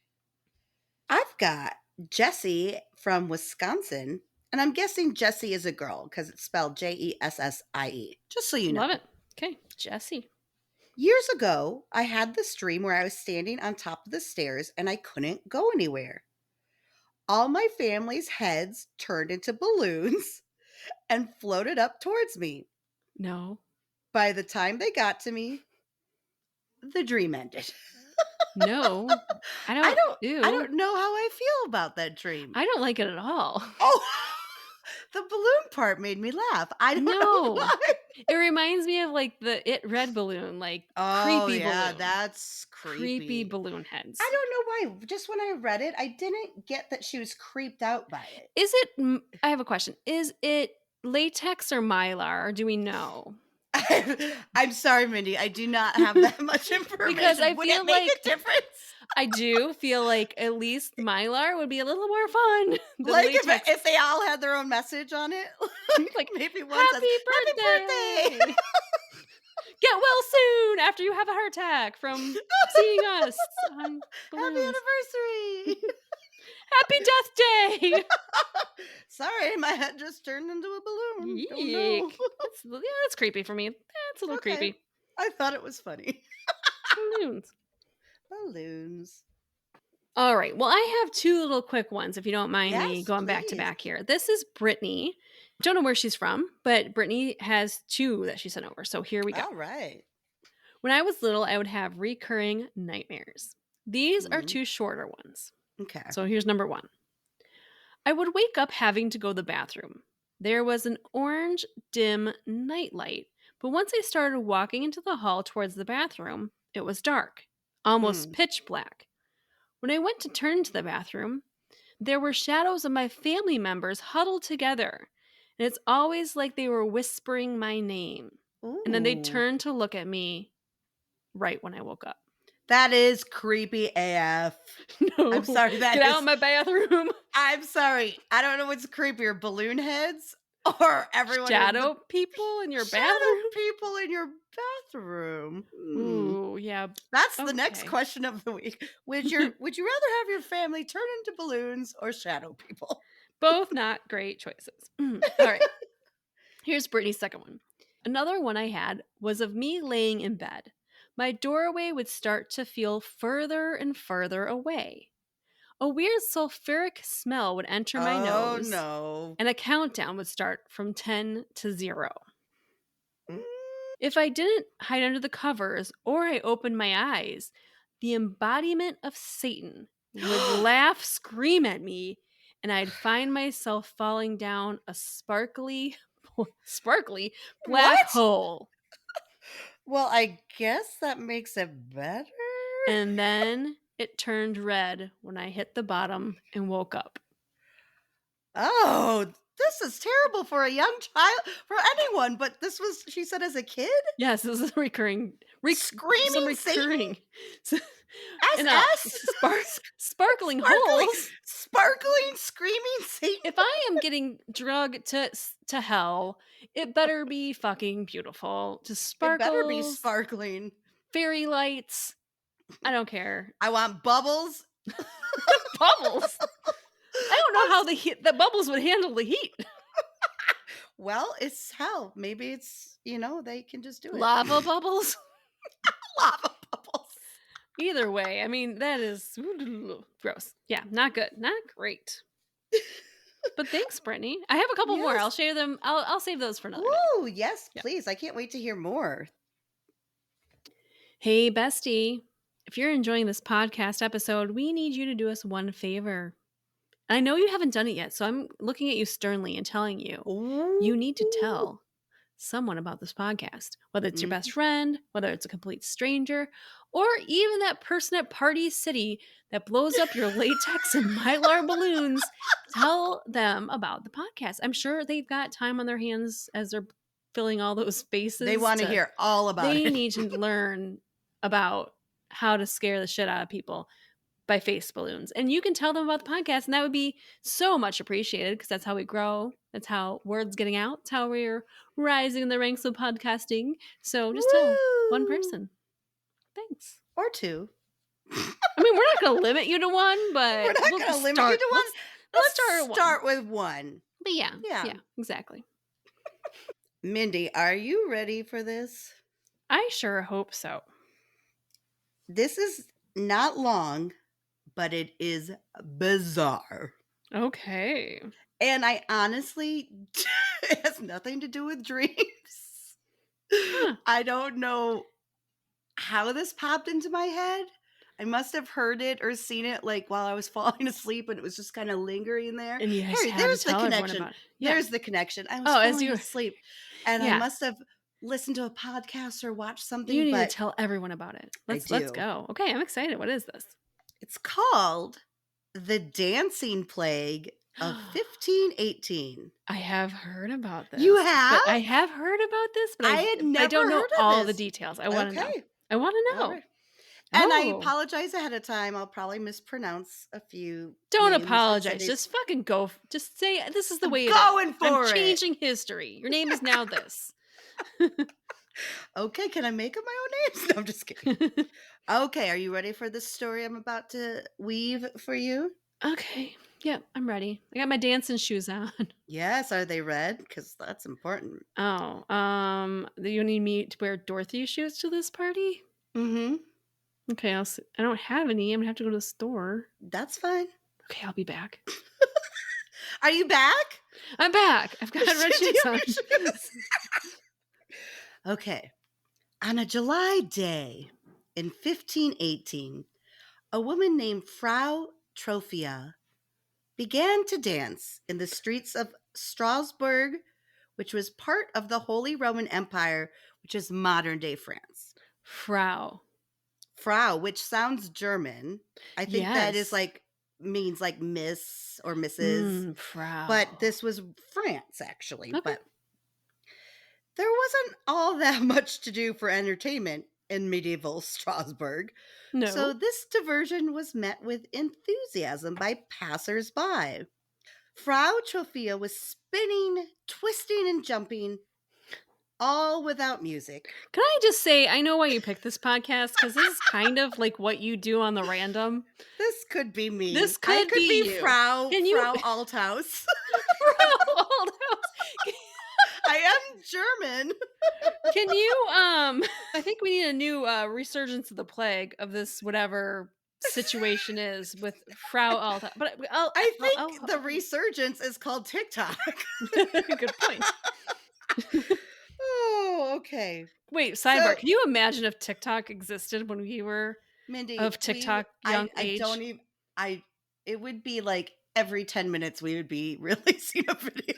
I've got Jessie from Wisconsin, and I'm guessing Jessie is a girl because it's spelled Jessie. Just so you know. Love it. Okay, Jessie. Years ago, I had this dream where I was standing on top of the stairs and I couldn't go anywhere. All my family's heads turned into balloons and floated up towards me. No. By the time they got to me, the dream ended. No. I don't know how I feel about that dream. I don't like it at all. Oh, the balloon part made me laugh. I don't know why. It reminds me of like the It Red balloon, like creepy balloon. That's creepy balloon heads. I don't know why. Just when I read it, I didn't get that she was creeped out by it. Is it? I have a question. Is it latex or mylar? Or do we know? I'm sorry, Mindy. I do not have that much information. Because I Would feel it make like a difference? I do feel like at least mylar would be a little more fun. than Like latex. if they all had their own message on it, like maybe one says Happy "Happy birthday." Get well soon after you have a heart attack from seeing us on Happy balloons. anniversary. Happy Death Day. Sorry, my head just turned into a balloon. Don't know. That's creepy for me. That's a little creepy. I thought it was funny. Balloons. Balloons. All right. Well, I have two little quick ones, if you don't mind me Yes, going back to please. back here. This is Brittany. Don't know where she's from, but Brittany has two that she sent over. So here we go. All right. When I was little, I would have recurring nightmares. These are Mhm. two shorter ones. Okay. So here's number one. I would wake up having to go to the bathroom. There was an orange, dim nightlight, but once I started walking into the hall towards the bathroom, it was dark, almost Mm. pitch black. When I went to turn to the bathroom, there were shadows of my family members huddled together, and it's always like they were whispering my name. And then they'd Ooh. turn to look at me right when I woke up. That is creepy AF. No, I'm sorry. get out of my bathroom. I'm sorry. I don't know what's creepier, balloon heads or everyone in the Shadow people in your shadow bathroom? people in your bathroom. Ooh, yeah. That's the next Okay. question of the week. Would you rather have your family turn into balloons or shadow people? Both not great choices. All right. Here's Brittany's second one. Another one I had was of me laying in bed. My doorway would start to feel further and further away. A weird sulfuric smell would enter my Oh nose, no. and a countdown would start from 10 to 0. Mm. If I didn't hide under the covers or I opened my eyes, the embodiment of Satan would laugh, scream at me, and I'd find myself falling down a sparkly black What? hole. Well, I guess that makes it better. And then it turned red when I hit the bottom and woke up. Oh, this is terrible for a young child, for anyone, but this was, she said, as a kid? Yes, this is a recurring. Screaming Satan? And SS? sparkling holes. Sparkling, screaming Satan? If I am getting drugged to hell, it better be fucking beautiful. Just It better be sparkles, sparkling. fairy lights. I don't care. I want bubbles. Bubbles. I don't know how the bubbles would handle the heat. Well, it's hell. Maybe it's, they can just do it. Lava bubbles. Lava bubbles. Either way, I mean, that is gross. Yeah, not good. Not great. But thanks, Brittany. I have a couple more. Yes. I'll share them. I'll save those for another day. Woo, yes, Yep. please. I can't wait to hear more. Hey, Bestie. If you're enjoying this podcast episode, we need you to do us one favor. I know you haven't done it yet, so I'm looking at you sternly and telling you, you need to tell someone about this podcast, whether it's your best friend, whether it's a complete stranger, or even that person at Party City that blows up your latex and mylar balloons. Tell them about the podcast. I'm sure they've got time on their hands as they're filling all those spaces. They want to hear all about it. They need to learn about how to scare the shit out of people by face balloons. And you can tell them about the podcast, and that would be so much appreciated because that's how we grow. That's how word's getting out. It's how we're rising in the ranks of podcasting. So just tell one person. Thanks. Or two. I mean, we're not going to limit you to one, but We're not going to limit you to one. Let's start with one. But yeah, exactly. Mindy, are you ready for this? I sure hope so. This is not long, but it is bizarre. Okay. And I honestly, it has nothing to do with dreams. Huh. I don't know how this popped into my head. I must have heard it or seen it like while I was falling asleep, and it was just kind of lingering there. And you guys Hey, had there's to the tell everyone connection. about it. Yeah. There's the connection. I was as falling you were asleep, and I must have listened to a podcast or watched something. You need to tell everyone about it. Let's go. Okay, I'm excited. What is this? It's called The Dancing Plague of 1518. I have heard about this. You have? I have heard about this, but I don't know heard of all this. the details. I want to know. Okay. I want to know. All right. And I apologize ahead of time. I'll probably mispronounce a few. Don't names. apologize. Just fucking go. Just say this is the way it is. Going for I'm it. changing history. Your name is now this. Okay, can I make up my own names? No, I'm just kidding. Okay, are you ready for this story I'm about to weave for you? Okay. Yeah, I'm ready. I got my dancing shoes on. Yes, are they red? Because that's important. Oh, do you need me to wear Dorothy shoes to this party? Mm-hmm. Okay, I don't have any. I'm gonna have to go to the store. That's fine. Okay, I'll be back. Are you back? I'm back. I've got red Do you shoes have on. your shoes? Okay. On a July day in 1518, a woman named Frau Trophia began to dance in the streets of Strasbourg, which was part of the Holy Roman Empire, which is modern-day France. Frau. Frau, which sounds German. I think that is Yes. means like Miss or Mrs. Frau. But this was France, actually. Okay. But there wasn't all that much to do for entertainment in medieval Strasbourg. No. So this diversion was met with enthusiasm by passers-by. Frau Trophia was spinning, twisting, and jumping, all without music. Can I just say, I know why you picked this podcast, because this is kind of like what you do on the random. This could be me. This could I could be you. Frau Althaus. Frau Althaus. I am German. Can you, I think we need a new resurgence of the plague of this whatever situation is with Frau Althaus. But I think the resurgence is called TikTok. Good point. Oh, okay. Wait, sidebar. Can you imagine if TikTok existed when we were Mindy, of TikTok young age? It would be like every 10 minutes we would be releasing a video.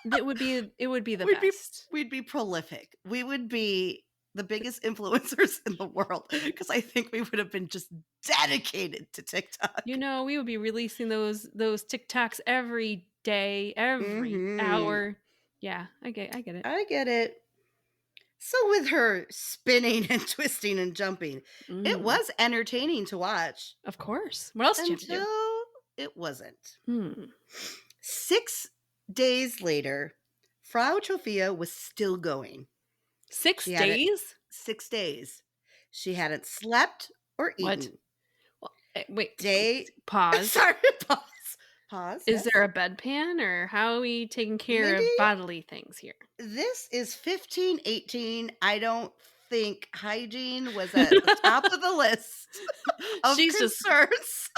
It would be the best. We'd be prolific. We would be the biggest influencers in the world because I think we would have been just dedicated to TikTok. You know, we would be releasing those TikToks every day, every hour. Yeah, I get it. I get it. So with her spinning and twisting and jumping, it was entertaining to watch. Of course. What else did you have to do? Until it wasn't. 6 days later, Frau Trophia was still going. 6 days? 6 days. She hadn't slept or eaten. What? Well, wait. Pause. Sorry, pause. Is there a bedpan, or how are we taking care of bodily things here? This is 1518. I don't think hygiene was at the top of the list of concerns.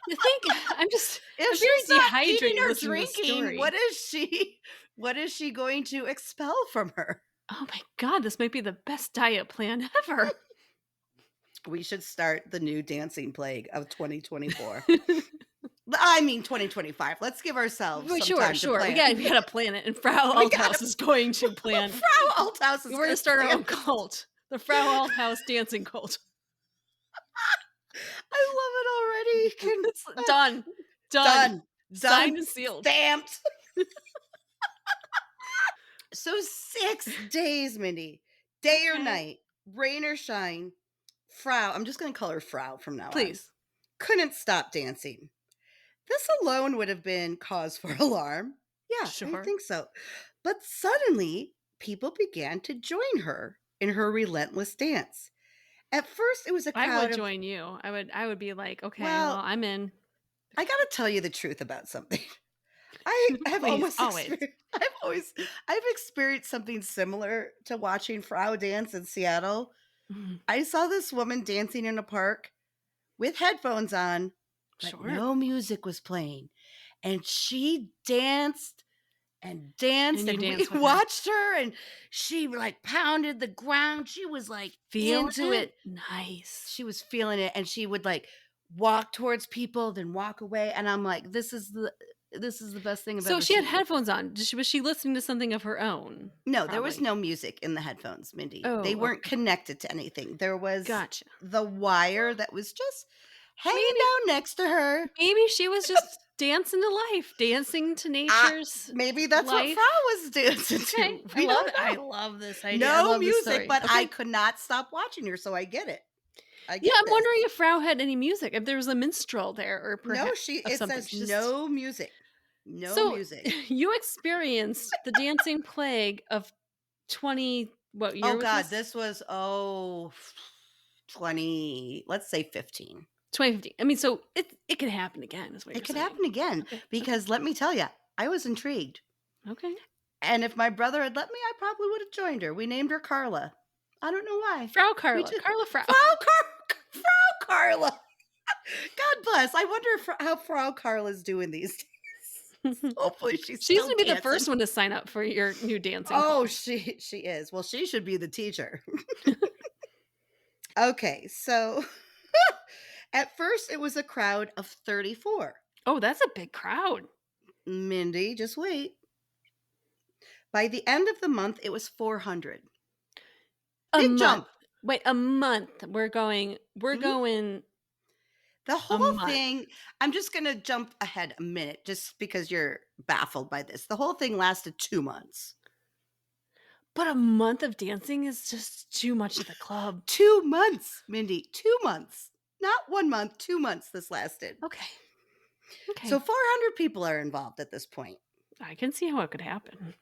You think I'm if very she's not dehydrated eating or drinking, what is she going to expel from her? Oh my God, this might be the best diet plan ever. We should start the new dancing plague of 2024. I mean 2025. Let's give ourselves some time to plan. We gotta plan it, and Frau Althaus is going to plan. Frau Althaus is We're gonna start our own cult, the Frau Althaus dancing cult. I love it already. Done. Signed and sealed. Stamped. So 6 days, Mindy, day or night, rain or shine, Frau, I'm just going to call her Frau from now on. Please. Couldn't stop dancing. This alone would have been cause for alarm. Yeah, sure. I think so. But suddenly, people began to join her in her relentless dance. At first, it was a crowd. I would join you. I would be like, okay, well I'm in. I got to tell you the truth about something. I've experienced something similar to watching Frau dance in Seattle. I saw this woman dancing in a park with headphones on, but no music was playing. And she danced and we watched her, and she like pounded the ground. She was like into it. Nice. She was feeling it, and she would like walk towards people, then walk away. And I'm like, this is the best thing I've ever seen. So she had headphones on. Was she listening to something of her own? No, there was no music in the headphones, Mindy. They weren't connected to anything. There was the wire that was just hanging down next to her. Maybe she was just dancing to life, dancing to nature's maybe that's life. What Frau was dancing to. I love this idea. No music, but I could not stop watching her, so I get it. I'm wondering if Frau had any music, if there was a minstrel there, or perhaps it says no music. No music. You experienced the dancing plague of 20. What year? Oh God, this was 20. Let's say 15. 2015. I mean, so it could happen again. Is what it could happen again because let me tell you, I was intrigued. Okay. And if my brother had let me, I probably would have joined her. We named her Carla. I don't know why. Frau Carla. Carla Frau. Frau Carla. God bless. I wonder how Frau Carla's doing these days. Hopefully she's She's still gonna be the dancing. first one to sign up for your new dancing Oh, class. she is. Well, she should be the teacher. Okay, so at first it was a crowd of 34. Oh, that's a big crowd. Mindy, just wait. By the end of the month, it was 400. A Big month. jump. Wait, a month. We're going The a whole month. thing, I'm just going to jump ahead a minute just because you're baffled by this. The whole thing lasted 2 months. But a month of dancing is just too much at the club. 2 months, Mindy. 2 months. Not 1 month, 2 months this lasted. Okay. So 400 people are involved at this point. I can see how it could happen.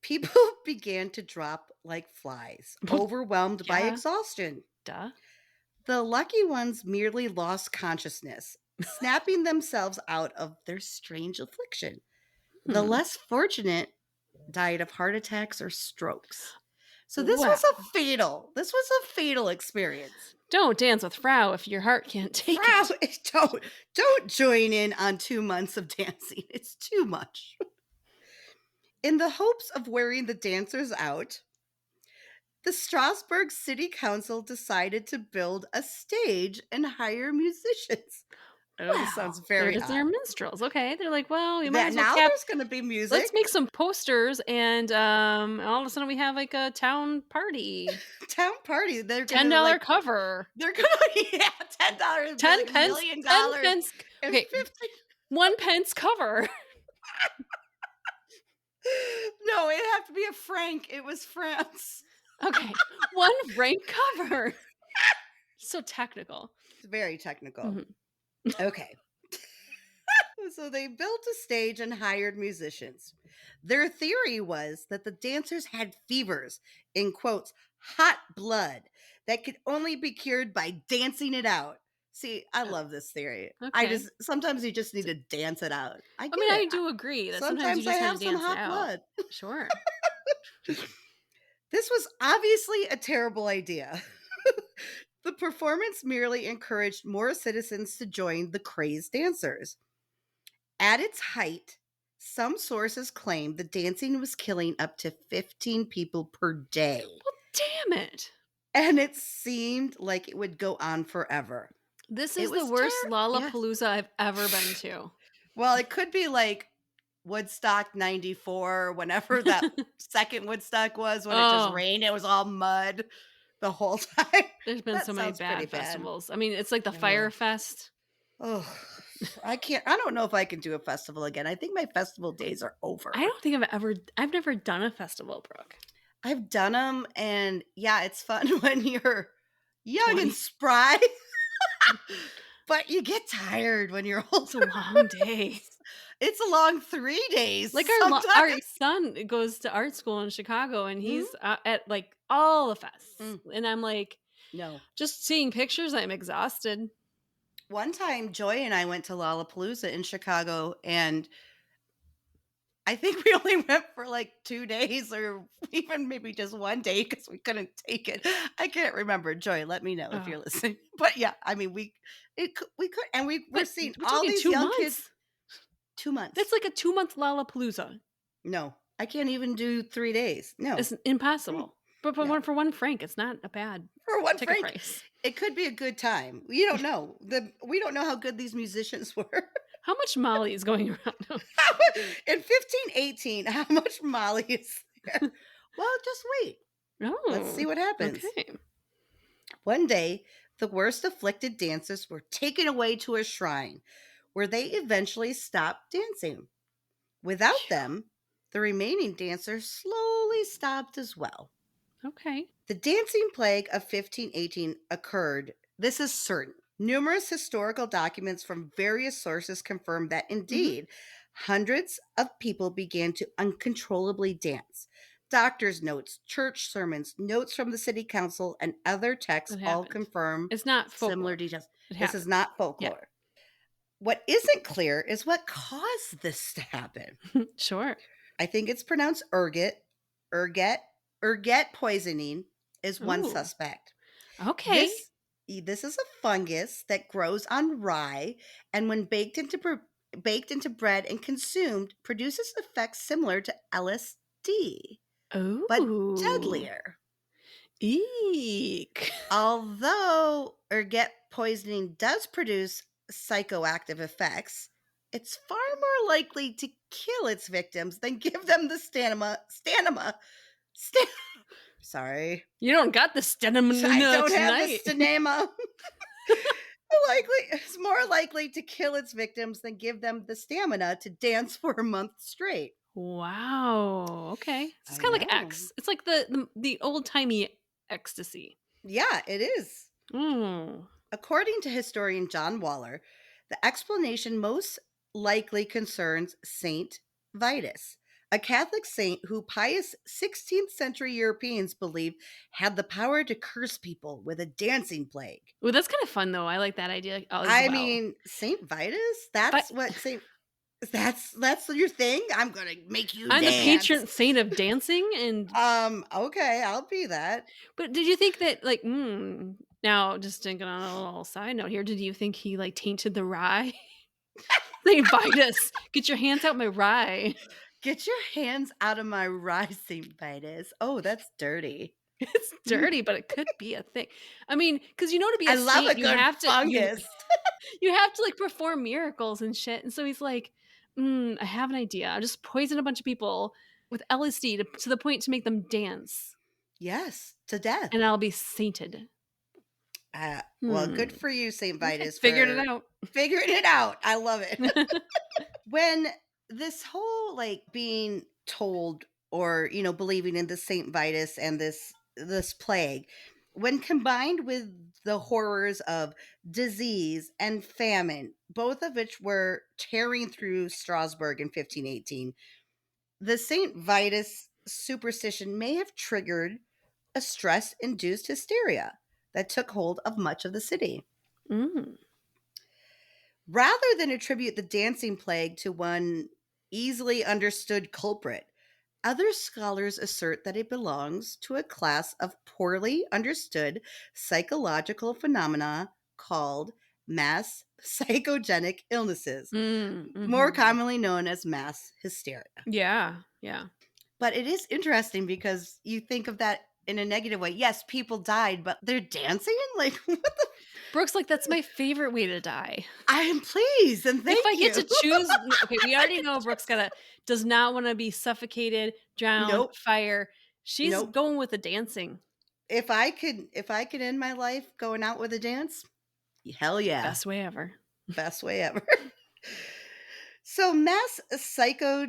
People began to drop like flies, overwhelmed by Yeah. exhaustion. Duh. The lucky ones merely lost consciousness, snapping themselves out of their strange affliction. The less fortunate died of heart attacks or strokes. So this was a fatal experience. Don't dance with Frau if your heart can't take it. Don't join in on 2 months of dancing. It's too much. In the hopes of wearing the dancers out, the Strasbourg City Council decided to build a stage and hire musicians. Oh, this sounds very odd. They're minstrels. Okay. They're like, well, we might as well now there's going to be music. Let's make some posters and all of a sudden we have like a town party. Town party. They're $10 cover. They're going to, $10. 10 pence. $1 million. 10 pence. Okay. 50. 1 pence cover. No, it'd have to be a franc. It was France. Okay. 1 franc cover. So technical. It's very technical. Mm-hmm. Okay. So they built a stage and hired musicians. Their theory was that the dancers had fevers, in quotes, hot blood, that could only be cured by dancing it out. See, I love this theory. Okay. Sometimes you just need to dance it out. I do agree that sometimes you just I have have to some dance hot it out. blood. Sure. This was obviously a terrible idea. The performance merely encouraged more citizens to join the crazed dancers. At its height, some sources claim the dancing was killing up to 15 people per day. Well, damn it. And it seemed like it would go on forever. This is the worst Lollapalooza I've ever been to. Well, it could be like Woodstock 94, whenever that second Woodstock was, when it just rained. It was all mud the whole time. There's been so many bad festivals. I mean, it's like the Fire Fest. Oh, I don't know if I can do a festival again. I think my festival days are over. I don't think I've never done a festival, Brooke. I've done them, and yeah, it's fun when you're young and spry. But you get tired when you're old. It's a long day. It's a long 3 days. Like our son goes to art school in Chicago, and he's at like all the fests. And I'm like, no. Just seeing pictures, I'm exhausted. One time, Joy and I went to Lollapalooza in Chicago, and I think we only went for like 2 days or even maybe just 1 day because we couldn't take it. I can't remember. Joy, let me know if you're listening. But yeah, I mean, we could, and we were seeing all these young kids. 2 months. That's like a 2-month Lollapalooza. No, I can't even do 3 days. No, it's impossible. But for 1 franc, it's not a bad for 1 ticket franc price. It could be a good time. You don't know. We don't know how good these musicians were. How much Molly is going around? In 1518, how much Molly is there? Well, just wait. Let's see what happens. Okay. One day, the worst afflicted dancers were taken away to a shrine where they eventually stopped dancing. Without them, the remaining dancers slowly stopped as well. Okay. The dancing plague of 1518 occurred. This is certain. Numerous historical documents from various sources confirm that indeed, hundreds of people began to uncontrollably dance. Doctors' notes, church sermons, notes from the city council, and other texts all confirm it's not folklore. Similar details. This is not folklore. Yeah. What isn't clear is what caused this to happen. Sure. I think it's pronounced ergot poisoning is one suspect. Okay. This is a fungus that grows on rye, and when baked into bread and consumed, produces effects similar to LSD, but Oh. deadlier. Eek. Although ergot poisoning does produce psychoactive effects, it's far more likely to kill its victims than give them the sta- sorry, You don't got the I stamina don't have the tonight. stamina. It's more likely to kill its victims than give them the stamina to dance for a month straight. Wow. Okay. It's I kind of like know. X. It's like the old-timey ecstasy. Yeah, it is. Mm. According to historian John Waller, the explanation most likely concerns Saint Vitus, a Catholic saint who pious 16th century Europeans believed had the power to curse people with a dancing plague. Well, that's kind of fun though. I like that idea as I well. mean, Saint Vitus? But That's what Saint that's your thing? I'm going to make you I'm the dance. patron saint of dancing and Okay, I'll be that. but did you think that like now just thinking on a little side note here, did you think he like tainted the rye? They invite us. Get your hands out my rye. Get your hands out of my rye, Saint Vitus. Oh, that's dirty. It's dirty, but it could be a thing. I mean, because to be I a love a saint, you good have to fungus. you have to like perform miracles and shit. And so he's like, I have an idea. I'll just poison a bunch of people with LSD to the point to make them dance, Yes, to death. and I'll be sainted. Well, good for you, St. Okay, Vitus, figured for it out. figuring it out. I love it. When this whole like being told or believing in the St. Vitus and this plague, when combined with the horrors of disease and famine, both of which were tearing through Strasbourg in 1518, the St. Vitus superstition may have triggered a stress induced hysteria that took hold of much of the city. Mm. Rather than attribute the dancing plague to one easily understood culprit, other scholars assert that it belongs to a class of poorly understood psychological phenomena called mass psychogenic illnesses, more Mhm. commonly known as mass hysteria. Yeah, yeah. But it is interesting because you think of that in a negative way. Yes, people died, but they're dancing? Like, what the? Brooke's like, "That's my favorite way to die." I am pleased and If I thank get you. to choose okay, we already know Brooke's does not wanna be suffocated, drowned, Nope. fire. She's Nope. going with the dancing. If I could end my life going out with a dance, hell yeah. Best way ever. Best way ever. So mass psycho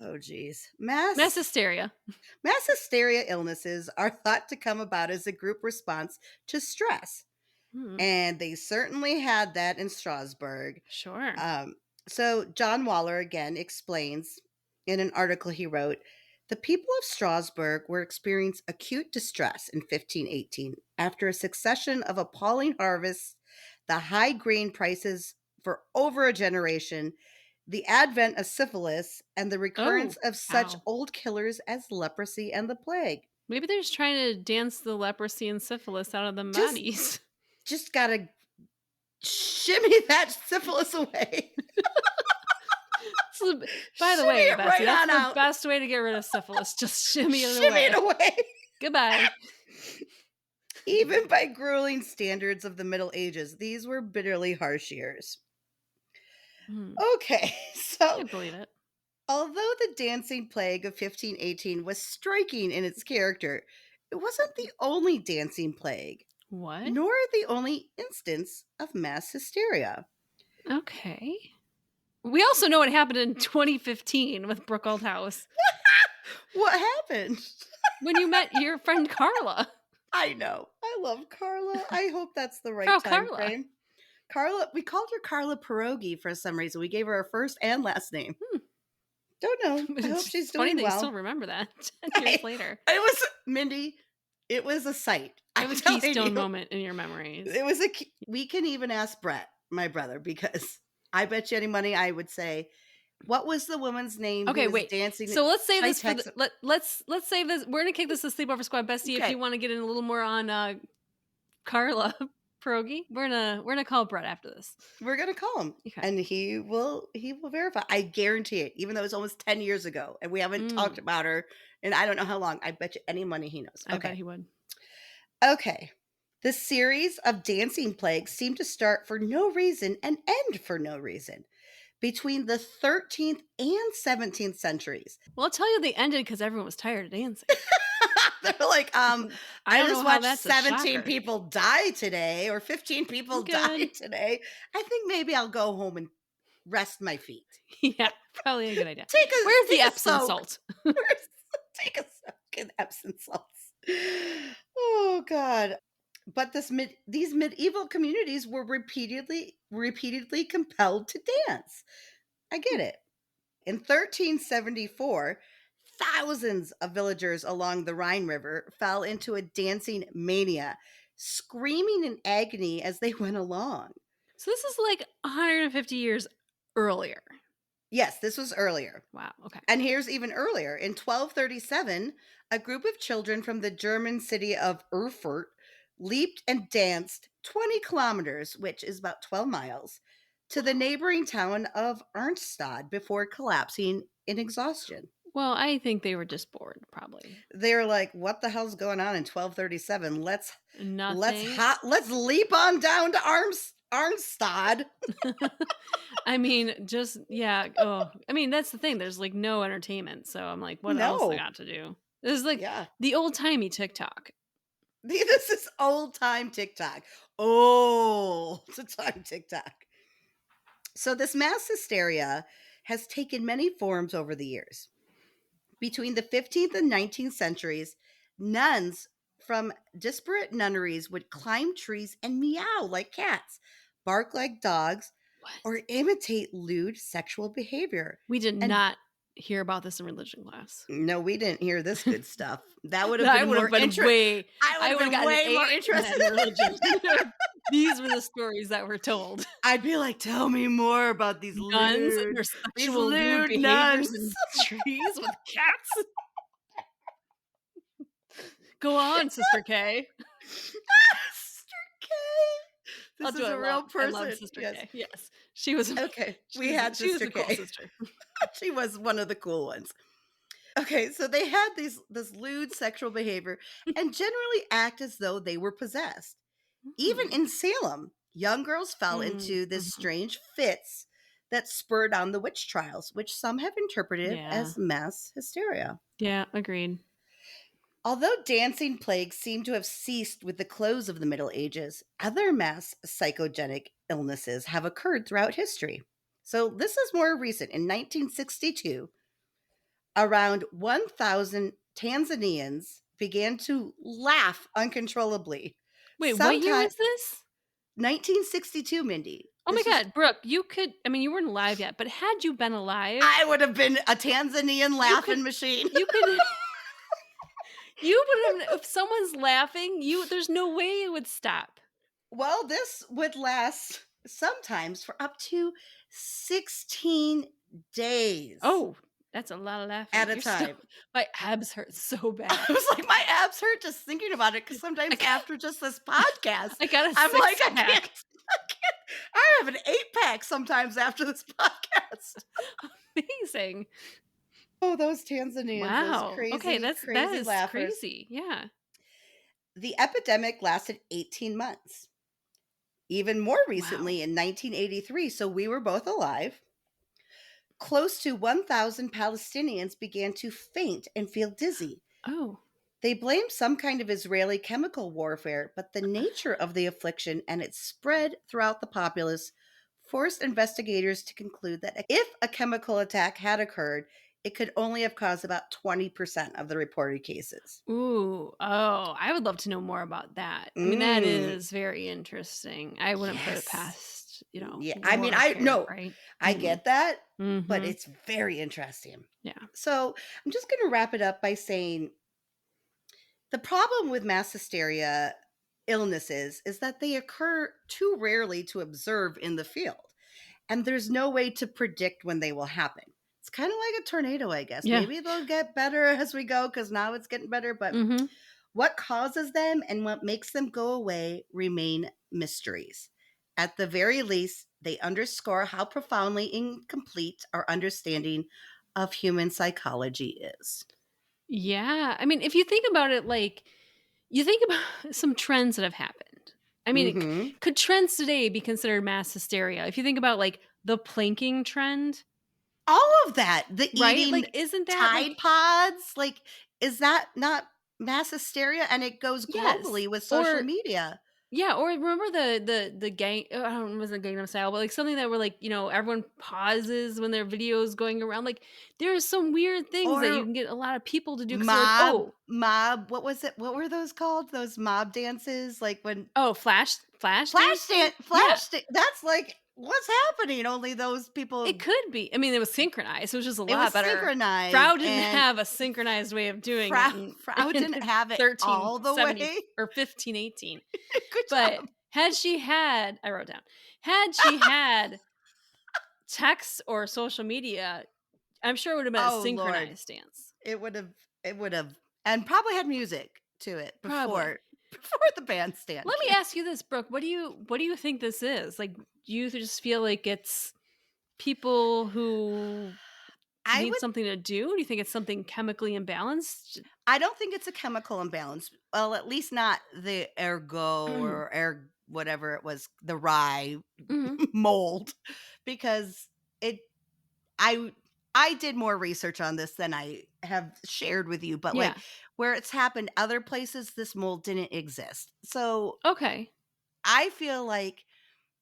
oh geez. Mass hysteria. Mass hysteria illnesses are thought to come about as a group response to stress. Mm, And they certainly had that in Strasbourg. sure. Um, so John Waller again explains in an article he wrote, the people of Strasbourg were experiencing acute distress in 1518 after a succession of appalling harvests, the high grain prices for over a generation, the advent of syphilis, and the recurrence Oh, of such ow. old killers as leprosy and the plague. Maybe they're just trying to dance the leprosy and syphilis out of them Just bodies. just gotta shimmy that syphilis away. So, by the Shimmy way, it Bessie, right that's on the out. best way to get rid of syphilis. Just shimmy it Shimmy away. it away. Goodbye. Even by grueling standards of the Middle Ages, these were bitterly harsh years. Hmm, Okay, so can't believe it. although the dancing plague of 1518 was striking in its character, it wasn't the only dancing plague, What? nor the only instance of mass hysteria. Okay. We also know what happened in 2015 with Brooke Althaus What happened? when you met your friend Carla. I know. I love Carla. I hope that's the right Frau time Carla. frame. Carla, we called her Carla Pierogi for some reason. We gave her her first and last name. Don't know. I hope she's It's funny doing that you still well. remember that 10 years It later. was Mindy. It was a sight. You I'm have a telling keystone you. moment in your memories. It was we can even ask Brett, my brother, because I bet you any money I would say, what was the woman's name who Okay, was wait. dancing? So let's save this for Text. let's save this. We're gonna kick this to sleepover squad, Bestie. If Okay. you want to get in a little more on Carla Pierogi. We're gonna call Brett after this. We're gonna call him, Okay. and he will verify. I guarantee it. Even though it's almost 10 years ago, and we haven't talked about her, and I don't know how long. I bet you any money he knows. I bet he would. Okay. The series of dancing plagues seemed to start for no reason and end for no reason between the 13th and 17th centuries. Well, I'll tell you they ended because everyone was tired of dancing. They're like, I don't just know how watched that's a 17 shocker. people die today, or 15 people die today. I think maybe I'll go home and rest my feet. Yeah, probably a good idea. Where's the Epsom salt? Take a soak in Epsom salts. Oh God. But these medieval communities were repeatedly compelled to dance. I get it. In 1374, thousands of villagers along the Rhine River fell into a dancing mania, screaming in agony as they went along. So this is like 150 years earlier. Yes, this was earlier. Wow, okay. And here's even earlier. In 1237, a group of children from the German city of Erfurt leaped and danced 20 kilometers, which is about 12 miles, to the neighboring town of Arnstadt before collapsing in exhaustion. Well, I think they were just bored, probably. They were like, what the hell's going on in 1237? Let's leap on down to Arnstadt. I mean, just, yeah. Oh, I mean, that's the thing. There's like no entertainment. So I'm like, what else I got to do? This is like the old timey TikTok. This is old time TikTok. Old time TikTok. So this mass hysteria has taken many forms over the years. Between the 15th and 19th centuries, nuns from disparate nunneries would climb trees and meow like cats, bark like dogs, or imitate lewd sexual behavior. We did not hear about this in religion class. No, we didn't hear this good stuff. That would have been more interesting. I would have been way more interested in religion. These were the stories that were told. I'd be like, tell me more about these nuns lewd, and their sexual lewd behaviors in trees with cats. Go on, Sister K. Sister K. This is a real person. I love Sister K. Yes. She was okay. We had Sister K. Cool sister. She was one of the cool ones. Okay, so they had this lewd sexual behavior and generally act as though they were possessed. Even in Salem, young girls fell into this strange fits that spurred on the witch trials, which some have interpreted as mass hysteria. Yeah, agreed. Although dancing plagues seem to have ceased with the close of the Middle Ages, other mass psychogenic illnesses have occurred throughout history. So this is more recent. In 1962, around 1,000 Tanzanians began to laugh uncontrollably. Wait, what year was this? 1962, Mindy. Oh my God, Brooke, you weren't alive yet, but had you been alive, I would have been a Tanzanian laughing machine. You would have, if someone's laughing, there's no way it would stop. Well, this would last sometimes for up to 16 days. Oh, that's a lot of laughing. At a time. My abs hurt so bad. I was like, my abs hurt just thinking about it because sometimes after just this podcast, I'm like, I can't. I have an 8-pack sometimes after this podcast. Amazing. Oh, those Tanzanians. Wow. Those crazy, okay, that is laughers. crazy. Yeah. The epidemic lasted 18 months. Even more recently in 1983, so we were both alive, close to 1,000 Palestinians began to faint and feel dizzy. Oh. They blamed some kind of Israeli chemical warfare, but the nature of the affliction and its spread throughout the populace forced investigators to conclude that if a chemical attack had occurred, it could only have caused about 20% of the reported cases. Ooh, I would love to know more about that. I mean, that is very interesting. I wouldn't put it past, Yeah, I mean, I get that, but it's very interesting. Yeah. So I'm just going to wrap it up by saying the problem with mass hysteria illnesses is that they occur too rarely to observe in the field, and there's no way to predict when they will happen. It's kind of like a tornado, I guess. Yeah. Maybe they'll get better as we go because now it's getting better. But What causes them and what makes them go away remain mysteries. At the very least, they underscore how profoundly incomplete our understanding of human psychology is. Yeah. I mean, if you think about it, like, you think about some trends that have happened. I mean, Mm-hmm. could trends today be considered mass hysteria? If you think about, like, the planking trend, All of that, the right? eating Like, isn't that like, Tide Pods, like, is that not mass hysteria? And it goes yes. globally with social Or, media. yeah, or remember the gang, I don't know, it wasn't Gangnam Style, but like something that were like, everyone pauses when their videos going around. Like, there are some weird things that you Or can get a lot of people to do because they're like, mob, what was it? What were those called? Those mob dances? Like when flash dancing? Yeah. that's like, what's happening? Only those It people, could be. I mean, it was synchronized, which is a it was lot better. synchronized, Frau didn't and have a synchronized way of doing it Frau, in Frau in didn't have it all the 1370 way. or 1518. Good But job. had she had I wrote down, had she had text or social media, I'm sure it would have been a Oh Lord. synchronized dance. It would have and probably had music to it Probably. before the bandstand Let me came. ask you this, Brooke. What do you think this is? Like, do you just feel like it's people who I need would something to do? Do you think it's something chemically imbalanced? I don't think it's a chemical imbalance. Well, at least not the ergo Mhm. or whatever it was, the rye Mhm. mold, because it I I did more research on this than I have shared with you, but like Yeah. where it's happened other places, this mold didn't exist. So Okay. I feel like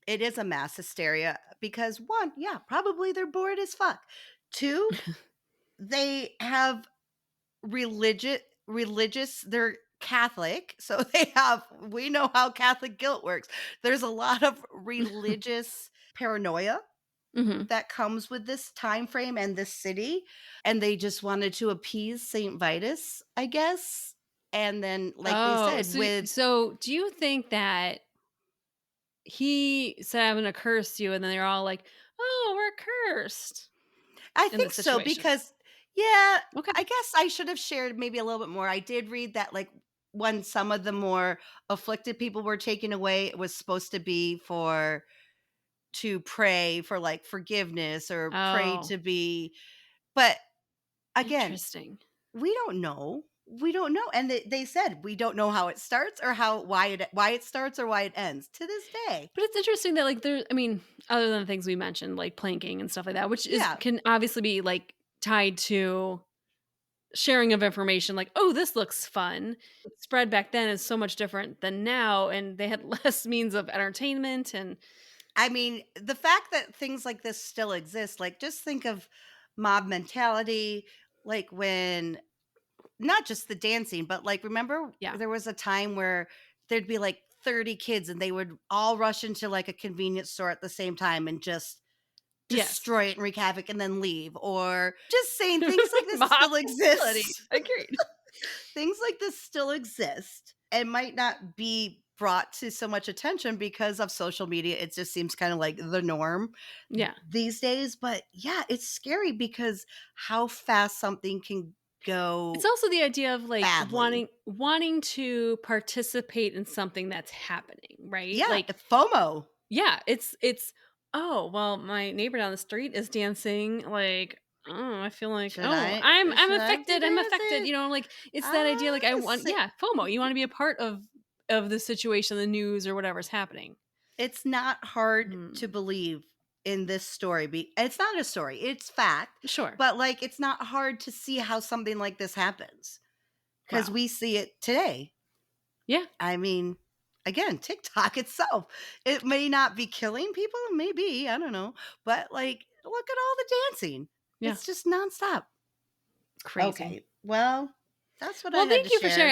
it is a mass hysteria because one, yeah, probably they're bored as fuck. Two, they have religious, they're Catholic, so we know how Catholic guilt works. There's a lot of religious paranoia Mhm. that comes with this time frame and this city, and they just wanted to appease Saint Vitus, I guess. And then, like they Oh, said, so with so do you think that he said, "I'm gonna curse you," and then they're all like, "Oh, we're cursed," I in think this so situation? because yeah, Okay. I guess I should have shared maybe a little bit more. I did read that like when some of the more afflicted people were taken away, it was supposed to be for to pray for like forgiveness or pray Oh, to be, but again, interesting. we don't know. We don't know. And they said we don't know how it starts or why it starts or why it ends to this day. But it's interesting that, like, I mean, other than the things we mentioned, like planking and stuff like that, which is Yeah. can obviously be like tied to sharing of information, like, "Oh, this looks fun." Spread back then is so much different than now, and they had less means of entertainment and I mean, the fact that things like this still exist, like just think of mob mentality, like when not just the dancing, but like remember yeah. there was a time where there'd be like 30 kids and they would all rush into like a convenience store at the same time and just Yes. destroy it and wreak havoc and then leave. Or just saying things like this Mob still mentality. exist. Agreed. Things like this still exist and might not be brought to so much attention because of social media. It just seems kind of like the norm Yeah. these days. But yeah, it's scary because how fast something can It's go also the idea of, like, badly. wanting to participate in something that's happening, right? Yeah, Like, FOMO. yeah, it's, "Oh, well, my neighbor down the street is dancing, like, oh, I feel like, oh, I'm Should I be affected, I'm affected," dancing? like, it's that idea, like, I want, Sa yeah, FOMO, you wanna be a part of the situation, the news, or whatever's happening. It's not hard to Hmm. believe in this story. It's not a story, it's fact, Sure. but, like, it's not hard to see how something like this happens because Wow. we see it today. Yeah, I mean, again, TikTok itself, it may not be killing people, maybe, I don't know, but, like, look at all the dancing. yeah, It's just nonstop. crazy. Okay, well, that's what I Well, had to thank you for sharing. share.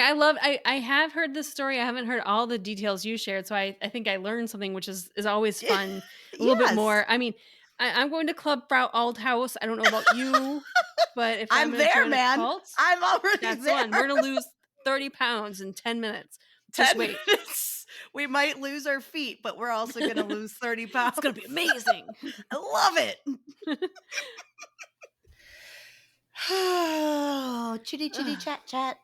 I have heard this story. I haven't heard all the details you shared, so I think I learned something, which is always fun. A little bit Yes, more. I mean, I'm going to Club Frau Althaus. I don't know about you, but if I'm I'm going to there, join a man. cult, I'm already that's the one. We're there. going to lose 30 pounds in 10 minutes. Just 10 wait. minutes. We might lose our feet, but we're also going to lose 30 pounds. It's going to be amazing. I love it. Oh, chitty chitty Ugh. chat chat.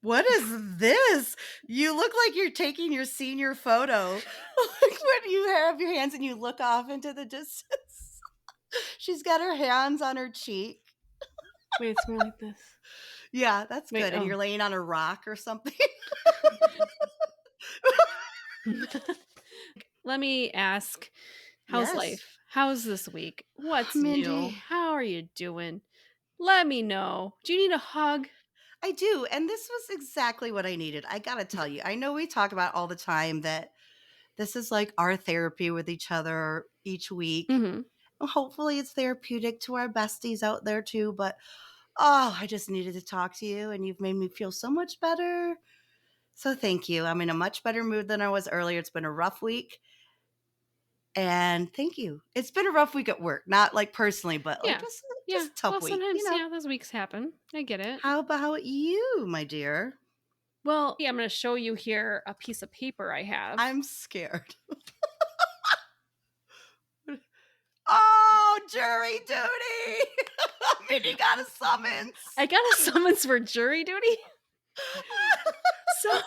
What is this? You look like you're taking your senior photo. Like when you have your hands and you look off into the distance. She's got her hands on her cheek. Wait, it's more like this. Yeah, that's Wait, good. And oh. you're laying on a rock or something. Let me ask, how's Yes. life? How's this week? What's new? Mindy. How are you doing? Let me know. Do you need a hug? I do. And this was exactly what I needed. I got to tell you, I know we talk about all the time that this is like our therapy with each other each week. Mm-hmm. Hopefully it's therapeutic to our besties out there too. But I just needed to talk to you and you've made me feel so much better. So thank you. I'm in a much better mood than I was earlier. It's been a rough week. And thank you. It's been a rough week at work, not like personally, but like just a tough well, week. sometimes, those weeks happen. I get it. How about you, my dear? Well, I'm going to show you here a piece of paper I have. I'm scared. Oh, jury duty! Mindy got a summons. I got a summons for jury duty. So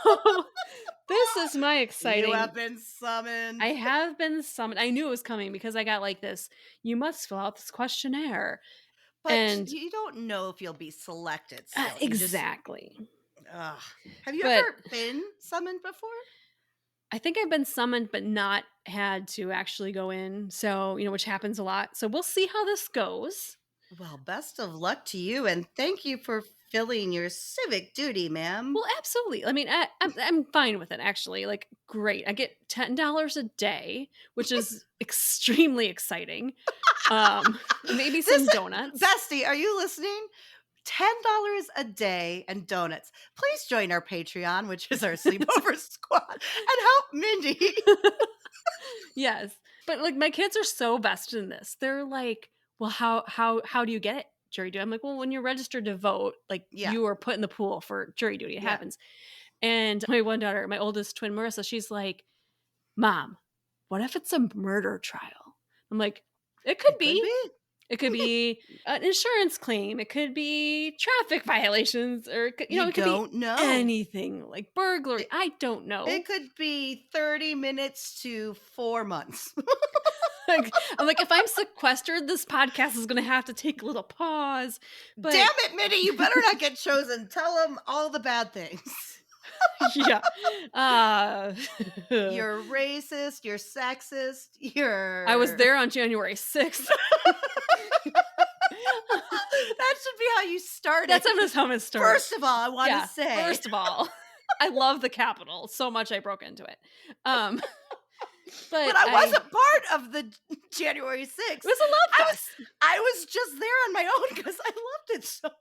this is my exciting. You have been summoned. I have been summoned. I knew it was coming because I got like this. You must fill out this questionnaire. But you don't know if you'll be selected. Exactly. Have you ever been summoned before? I think I've been summoned, but not had to actually go in. So, which happens a lot. So we'll see how this goes. Well, best of luck to you. And thank you for filling your civic duty, ma'am. Well, absolutely. I mean, I'm fine with it, actually. Like, great. I get $10 a day, which is extremely exciting. Maybe some donuts. Bestie, are you listening? $10 a day and donuts. Please join our Patreon, which is our sleepover squad, and help Mindy. Yes. But like my kids are so vested in this. They're like, well, how do you get it? Jury duty. I'm like, well, when you're registered to vote, like you are put in the pool for jury duty. It happens. And my one daughter, my oldest twin, Marissa, she's like, Mom, what if it's a murder trial? I'm like, it could be. It could be an insurance claim. It could be traffic violations, or it could be anything like burglary. I don't know. It could be 30 minutes to 4 months. I'm like, if I'm sequestered, this podcast is going to have to take a little pause. But damn it, Mindy, you better not get chosen. Tell them all the bad things. Yeah. You're racist. You're sexist. I was there on January 6th. That should be how you started. That's how it started. First of all, I want to say. First of all, I love the Capitol so much I broke into it. But I wasn't part of the January 6th. It was a love fest. I was just there on my own because I loved it so much.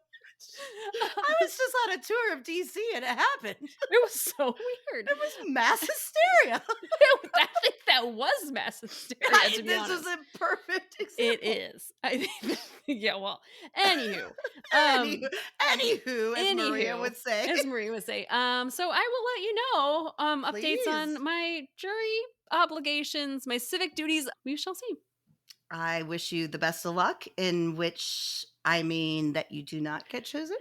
I was just on a tour of DC and it happened. It was so weird. It was mass hysteria. I think that was mass hysteria, to be honest. This is a perfect example. It is. I think. Yeah. Well. Anywho. Anywho, as Maria would say. So I will let you know updates on my jury obligations, my civic duties. We shall see. I wish you the best of luck, in which I mean that you do not get chosen.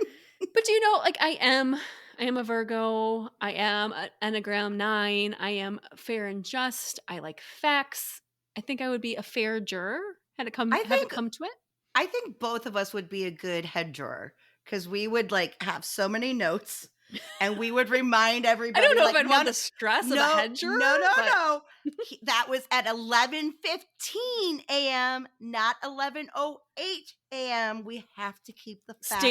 But I am a Virgo. I am an Enneagram 9. I am fair and just. I like facts. I think I would be a fair juror had it come to it. I think both of us would be a good head juror because we would have so many notes. And we would remind everybody. I don't know if I'd want the stress of a head juror. No. That was at 11:15 a.m., not 11:08 a.m. We have to keep the facts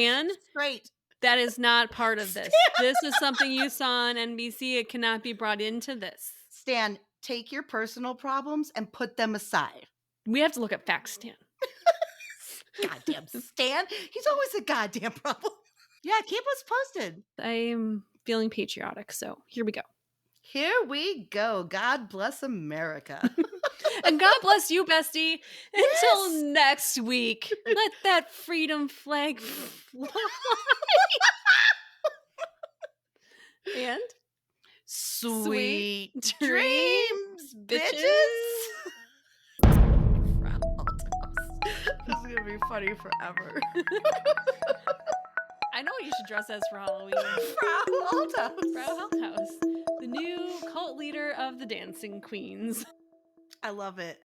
straight. That is not part of this. This is something you saw on NBC. It cannot be brought into this. Stan, take your personal problems and put them aside. We have to look at facts, Stan. Goddamn Stan. He's always a goddamn problem. Yeah, keep us posted. I'm feeling patriotic, so here we go. Here we go. God bless America. And God bless you, Bestie. Until next week, let that freedom flag fly. And sweet dreams, bitches. Frau Althaus. This is going to be funny forever. I know what you should dress as for Halloween. Frau Althaus. Frau Althaus, the new cult leader of the Dancing Queens. I love it.